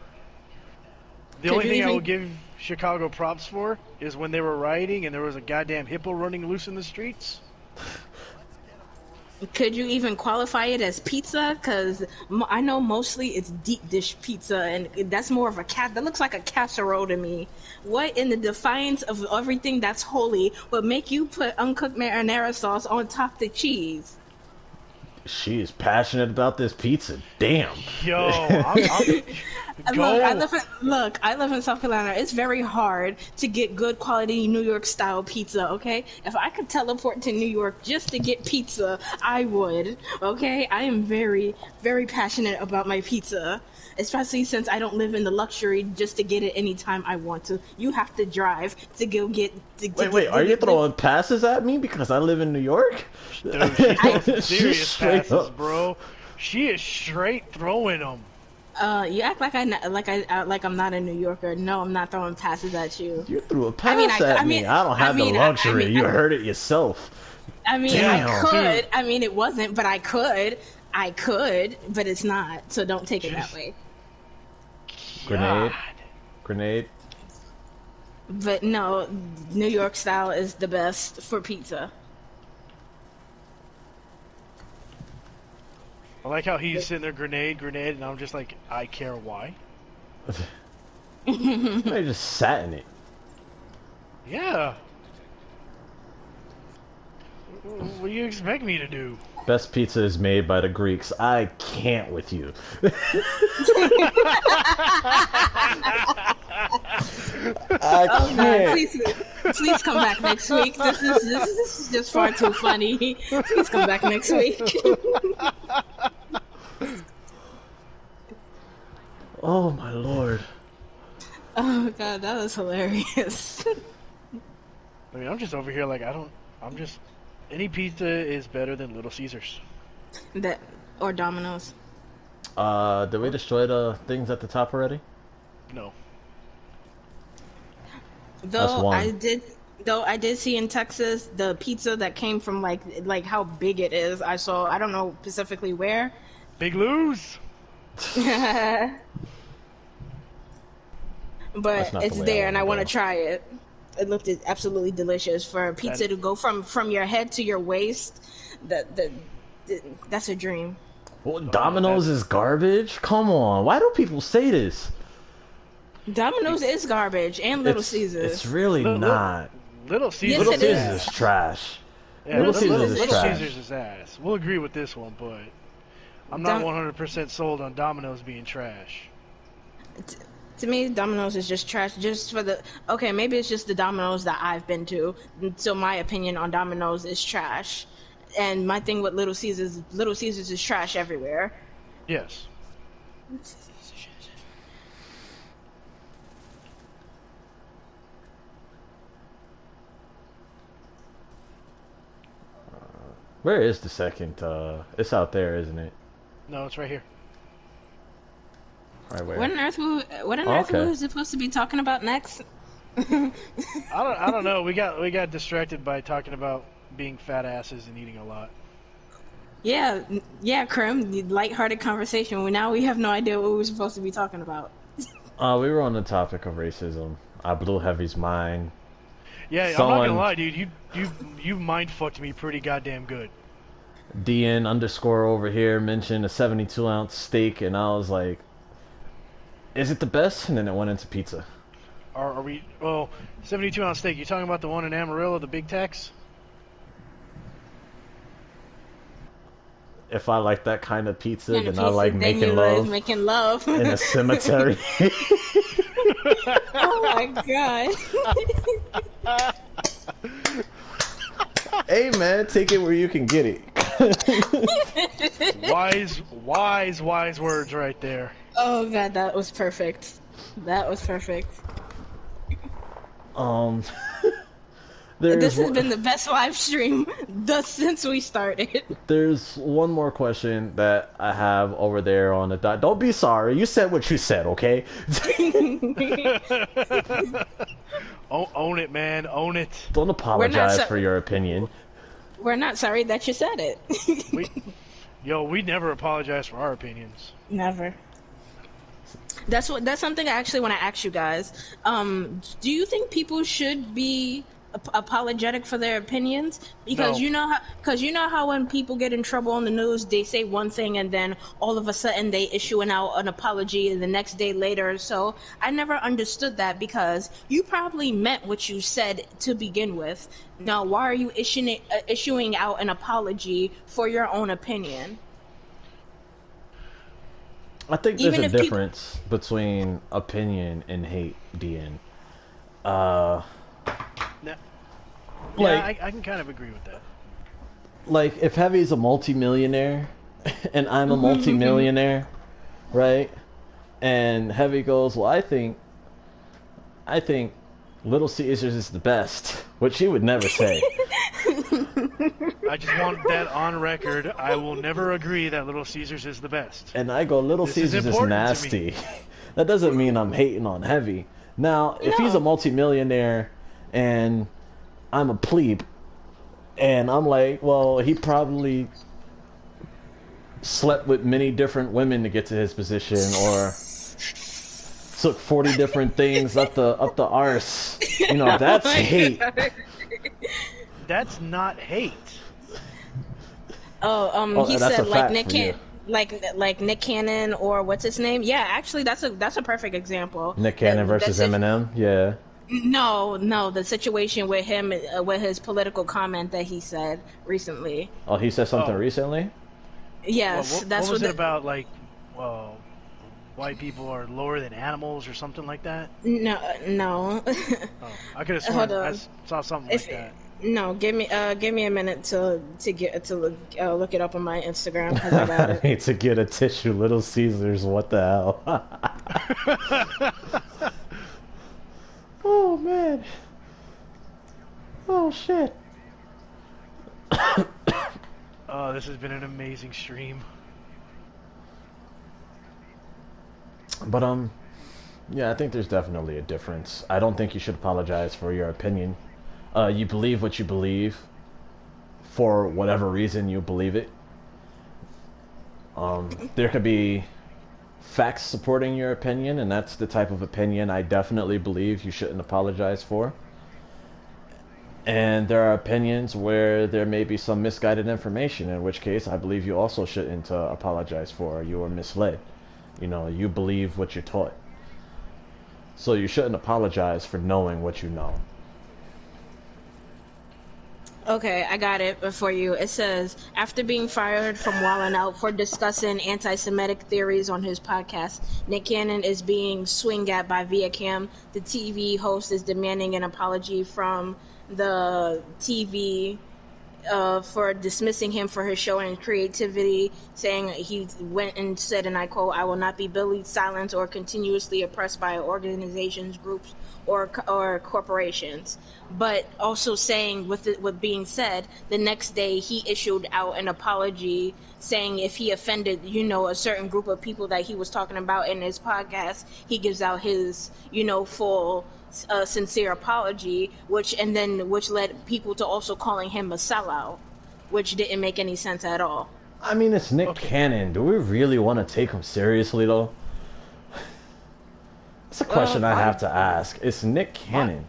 The only thing I will give Chicago props for is when they were rioting and there was a goddamn hippo running loose in the streets. Could you even qualify it as pizza? Because I know mostly it's deep dish pizza, and that's more of that looks like a casserole to me. What in the defiance of everything that's holy would make you put uncooked marinara sauce on top of the cheese? She is passionate about this pizza. Damn. Yo, I live in South Carolina. It's very hard to get good quality New York style pizza, okay? If I could teleport to New York just to get pizza, I would, okay? I am very, very passionate about my pizza, especially since I don't live in the luxury just to get it anytime I want to. You have to drive to go get... Wait, are you throwing passes at me because I live in New York? Dude, she's serious passes, bro. She is straight throwing them. You act like I'm not a New Yorker. No, I'm not throwing passes at you. You threw a pass at me. I don't have the luxury. You heard it yourself. I mean, damn. I could. I mean, it wasn't, but I could. I could, but it's not. So don't take it that way. Grenade. But no, New York style is the best for pizza. I like how he's sitting there, grenade, and I'm just like, I care why. They just sat in it. Yeah. What do you expect me to do? Best pizza is made by the Greeks. I can't with you. I can't. God, please come back next week. This is just far too funny. Please come back next week. Oh my lord. Oh god, that was hilarious. I mean, I'm just over here like any pizza is better than Little Caesars. Or Domino's. Did we destroy the things at the top already? No. Though I did see in Texas the pizza that came from like how big it is. I don't know specifically where. Big Lou's. But it's there and I want to try it. It looked absolutely delicious. For a pizza to go from your head to your waist, that's a dream. Well, Domino's is garbage? Come on. Why do people say this? Domino's is garbage, and Little Caesars. It's really not. Little Caesars, Yes, Little Caesars is trash. Yeah, Little Caesars is trash. Caesars is ass. We'll agree with this one, but I'm not 100% sold on Domino's being trash. To me, Domino's is just trash. Just for the maybe it's just the Domino's that I've been to. So my opinion on Domino's is trash. And my thing with Little Caesars is trash everywhere. Yes. Where is the second? It's out there, isn't it? No, it's right here. Right where? What on earth? What on Oh, earth okay. was supposed to be talking about next? I don't know. We got distracted by talking about being fat asses and eating a lot. Yeah, yeah, Krim, lighthearted conversation. Well, now we have no idea what we were supposed to be talking about. We were on the topic of racism. I blew Heavy's mind. Yeah, I'm not gonna lie, dude. You mind fucked me pretty goddamn good. DN underscore over here mentioned a 72-ounce steak, and I was like, "Is it the best?" And then it went into pizza. Are we? Oh, 72-ounce steak. You talking about the one in Amarillo, the Big Tex? If I like that kind of pizza, Kind of then I like pizza, then making you love making love in a cemetery. Oh my god. Hey man, take it where you can get it. wise words right there. Oh god, that was perfect. That was perfect. This has been the best live stream since we started. There's one more question that I have over there on the dot. Don't be sorry. You said what you said, okay? Own it, man. Own it. Don't apologize for your opinion. We're not sorry that you said it. We never apologize for our opinions. Never. That's something I actually want to ask you guys. Do you think people should be apologetic for their opinions? Because No. you know how when people get in trouble on the news, they say one thing and then all of a sudden they issue an apology the next day later. So I never understood that, because you probably meant what you said to begin with. Now, why are you issuing out an apology for your own opinion? I think there's a difference between opinion and hate, DN. I can kind of agree with that. Like, if Heavy's a multimillionaire and I'm a multimillionaire, right? And Heavy goes, well, I think Little Caesars is the best, which he would never say. I just want that on record. I will never agree that Little Caesars is the best. And I go, Little Caesars is nasty. That doesn't mean I'm hating on Heavy. Now, if he's a multimillionaire and I'm a plebe, and I'm like, well, he probably slept with many different women to get to his position, or took 40 different things up the arse. You know, that's hate. That's not hate. He said like Nick Cannon, or what's his name? Yeah, actually, that's a perfect example. Nick Cannon versus Eminem. Yeah. No, the situation with him, with his political comment that he said recently. Oh, he said something recently? Yes, what was it about? Like, white people are lower than animals or something like that? No. I could have sworn I saw something like that. No, give me a minute to look it up on my Instagram, because I got it. I need to get a tissue. Little Caesars, what the hell? Oh man. Oh shit. Oh, this has been an amazing stream. But yeah, I think there's definitely a difference. I don't think you should apologize for your opinion. You believe what you believe for whatever reason you believe it. There could be facts supporting your opinion, and that's the type of opinion I definitely believe you shouldn't apologize for. And there are opinions where there may be some misguided information, in which case I believe you also shouldn't apologize for. You were misled. You know, you believe what you're taught. So you shouldn't apologize for knowing what you know. Okay, I got it for you. It says, after being fired from Wildin' Out for discussing anti-Semitic theories on his podcast, Nick Cannon is being swinged at by Viacom. The TV host is demanding an apology from the TV for dismissing him for his show and creativity, saying he went and said, and I quote, "I will not be bullied, silenced, or continuously oppressed by organizations, groups, or corporations. But also saying, with being said, the next day he issued out an apology saying if he offended, a certain group of people that he was talking about in his podcast, he gives out his, full sincere apology, which led people to also calling him a sellout, which didn't make any sense at all. I mean, it's Nick Cannon. Do we really want to take him seriously, though? It's a question I have to ask. It's Nick Cannon.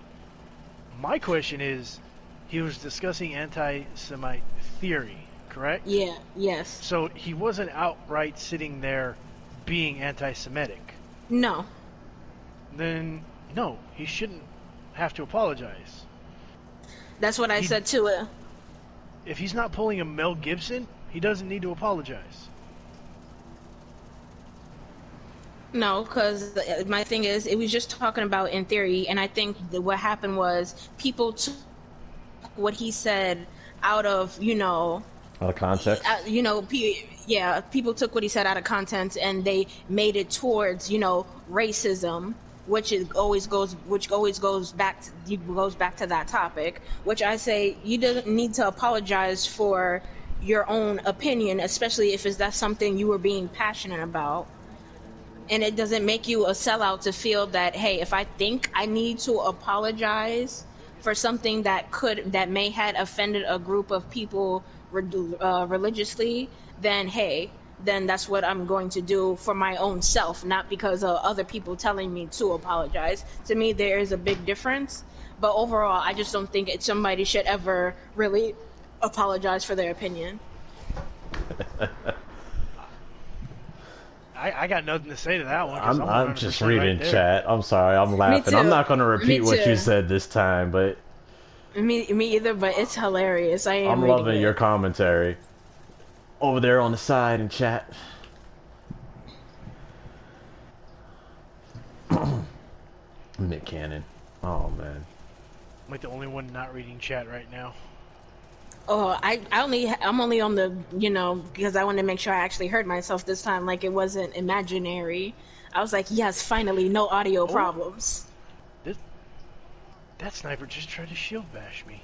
My question is, he was discussing anti-Semite theory, correct? Yeah, yes. So he wasn't outright sitting there being anti-Semitic. No. Then, no, he shouldn't have to apologize. That's what I said too. If he's not pulling a Mel Gibson, he doesn't need to apologize. No, because my thing is, it was just talking about in theory, and I think that what happened was people took what he said out of, out of context. People took what he said out of context, and they made it towards, racism, which always goes back to that topic. Which I say you don't need to apologize for your own opinion, especially if that's something you were being passionate about. And it doesn't make you a sellout to feel that, hey, if I think I need to apologize for something that may had offended a group of people religiously, then that's what I'm going to do for my own self, not because of other people telling me to apologize. To me, there is a big difference. But overall, I just don't think somebody should ever really apologize for their opinion. I got nothing to say to that one. I'm just reading chat. I'm sorry, I'm laughing. I'm not going to repeat what you said this time, but... Me either, but it's hilarious. I'm loving your commentary. Over there on the side in chat. Nick Cannon. Oh, man. I'm like the only one not reading chat right now. Oh, I'm only on the, because I wanted to make sure I actually heard myself this time, like it wasn't imaginary. I was like, yes, finally, no audio problems. That sniper just tried to shield bash me.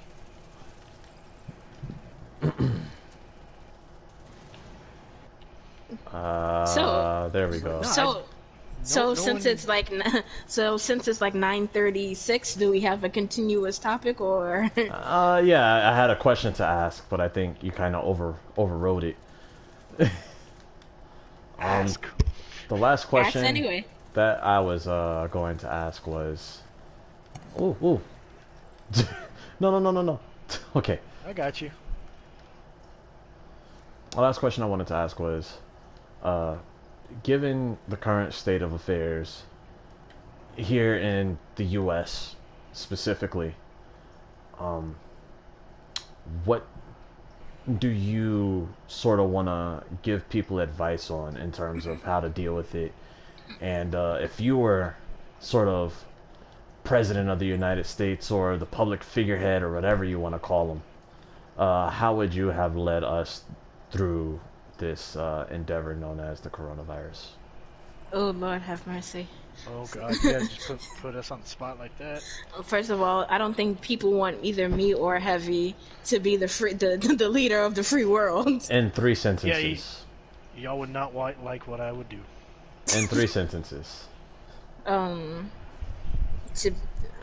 There we go. Since it's like 9:36, do we have a continuous topic or? Yeah, I had a question to ask, but I think you kind of overrode it. Ask. The last question anyway. that I was going to ask was, ooh. No. Okay. I got you. The last question I wanted to ask was, given the current state of affairs here in the U.S. specifically, what do you sort of want to give people advice on in terms of how to deal with it? And if you were sort of president of the United States or the public figurehead or whatever you want to call them, how would you have led us through this endeavor known as the coronavirus? Oh, Lord have mercy. Oh, God, you guys just put us on the spot like that. First of all, I don't think people want either me or Heavy to be the leader of the free world. In 3 sentences. Yeah, y'all would not like what I would do. In 3 sentences.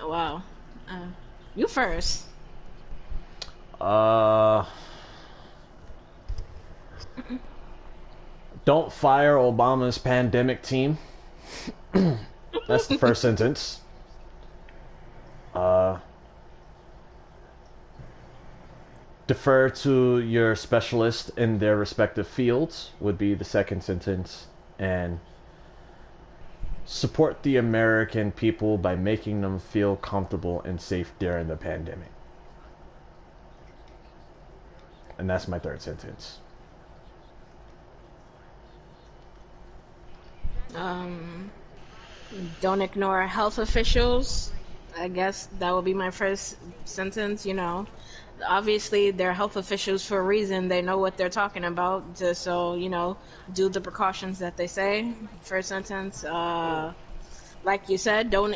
Wow. You first. Don't fire Obama's pandemic team. That's the first sentence. Defer to your specialists in their respective fields would be the second sentence. And support the American people by making them feel comfortable and safe during the pandemic. And that's my third sentence. Don't ignore health officials. I guess that would be my first sentence. Obviously they're health officials for a reason. They know what they're talking about. So do the precautions that they say. First sentence. like you said, don't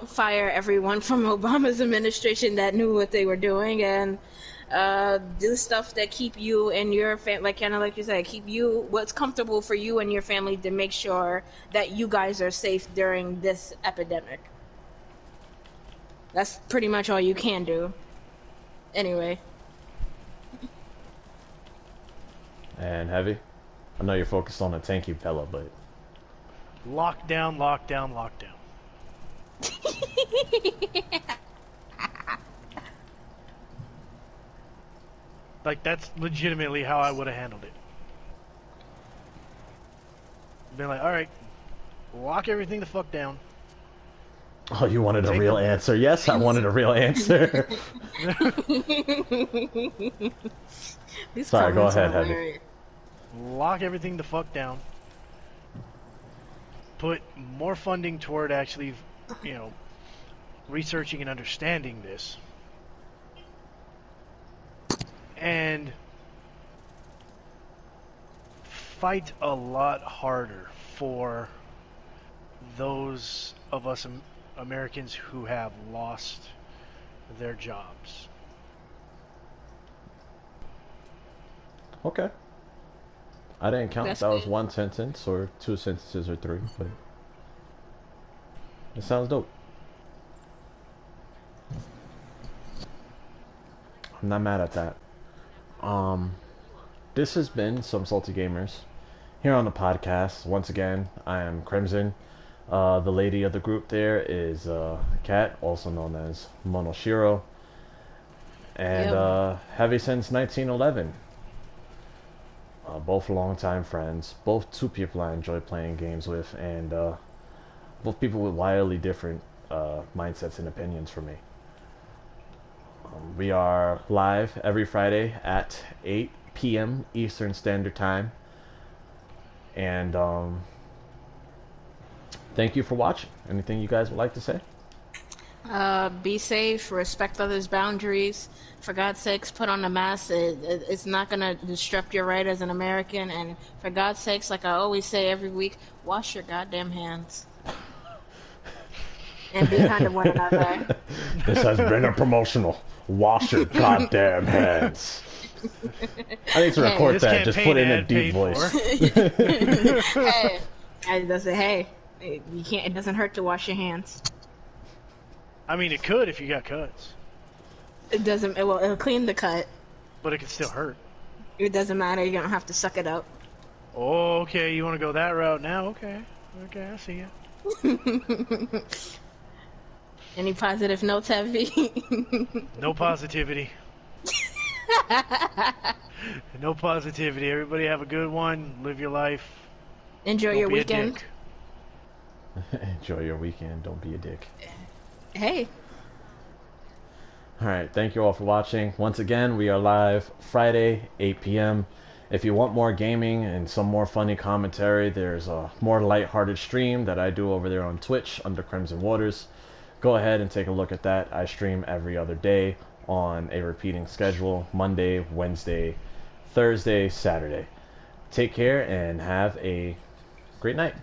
fire everyone from Obama's administration that knew what they were doing, and do stuff that keep you and your family, like kind of like you said, keep you what's comfortable for you and your family to make sure that you guys are safe during this epidemic. That's pretty much all you can do. Anyway. And Heavy? I know you're focused on the tanky fella, but... Lockdown, lockdown, lockdown. Like, that's legitimately how I would have handled it. Been like, alright, lock everything the fuck down. Oh, you wanted a real answer. Yes, I wanted a real answer. Sorry, go ahead, Heavy. Lock everything the fuck down. Put more funding toward actually, you know, researching and understanding this. And fight a lot harder for those of us Americans who have lost their jobs. Okay. I didn't count if That's that was good. one sentence or two sentences or three, but it sounds dope. I'm not mad at that. This has been Some Salty Gamers here on the podcast. Once again, I am Crimson. The lady of the group there is Kat, also known as Monoshiro, and Heavy since 1911. Both longtime friends, both two people I enjoy playing games with, and both people with wildly different mindsets and opinions from me. We are live every Friday at 8 p.m. Eastern Standard Time. And thank you for watching. Anything you guys would like to say? Be safe, respect others' boundaries. For God's sakes, put on a mask. It's not going to disrupt your right as an American. And for God's sakes, like I always say every week, wash your goddamn hands. And be kind to one another. This has been a promotional. Wash your goddamn hands. I need to record that. Just put in a deep voice. Hey, it doesn't. Hey, you can't. It doesn't hurt to wash your hands. I mean, it could if you got cuts, It doesn't. Well, it'll clean the cut. but it could still hurt. It doesn't matter. You don't have to suck it up. Oh, okay, you want to go that route now? Okay, okay, I see you. Any positive notes, Heavy? No positivity. No positivity. Everybody have a good one. Live your life. Enjoy Don't your be a weekend. dick. Enjoy your weekend. Don't be a dick. Hey. Alright, thank you all for watching. Once again, we are live Friday, 8 p.m. If you want more gaming and some more funny commentary, there's a more lighthearted stream that I do over there on Twitch under Crimson Waters. Go ahead and take a look at that. I stream every other day on a repeating schedule, Monday, Wednesday, Thursday, Saturday. Take care and have a great night.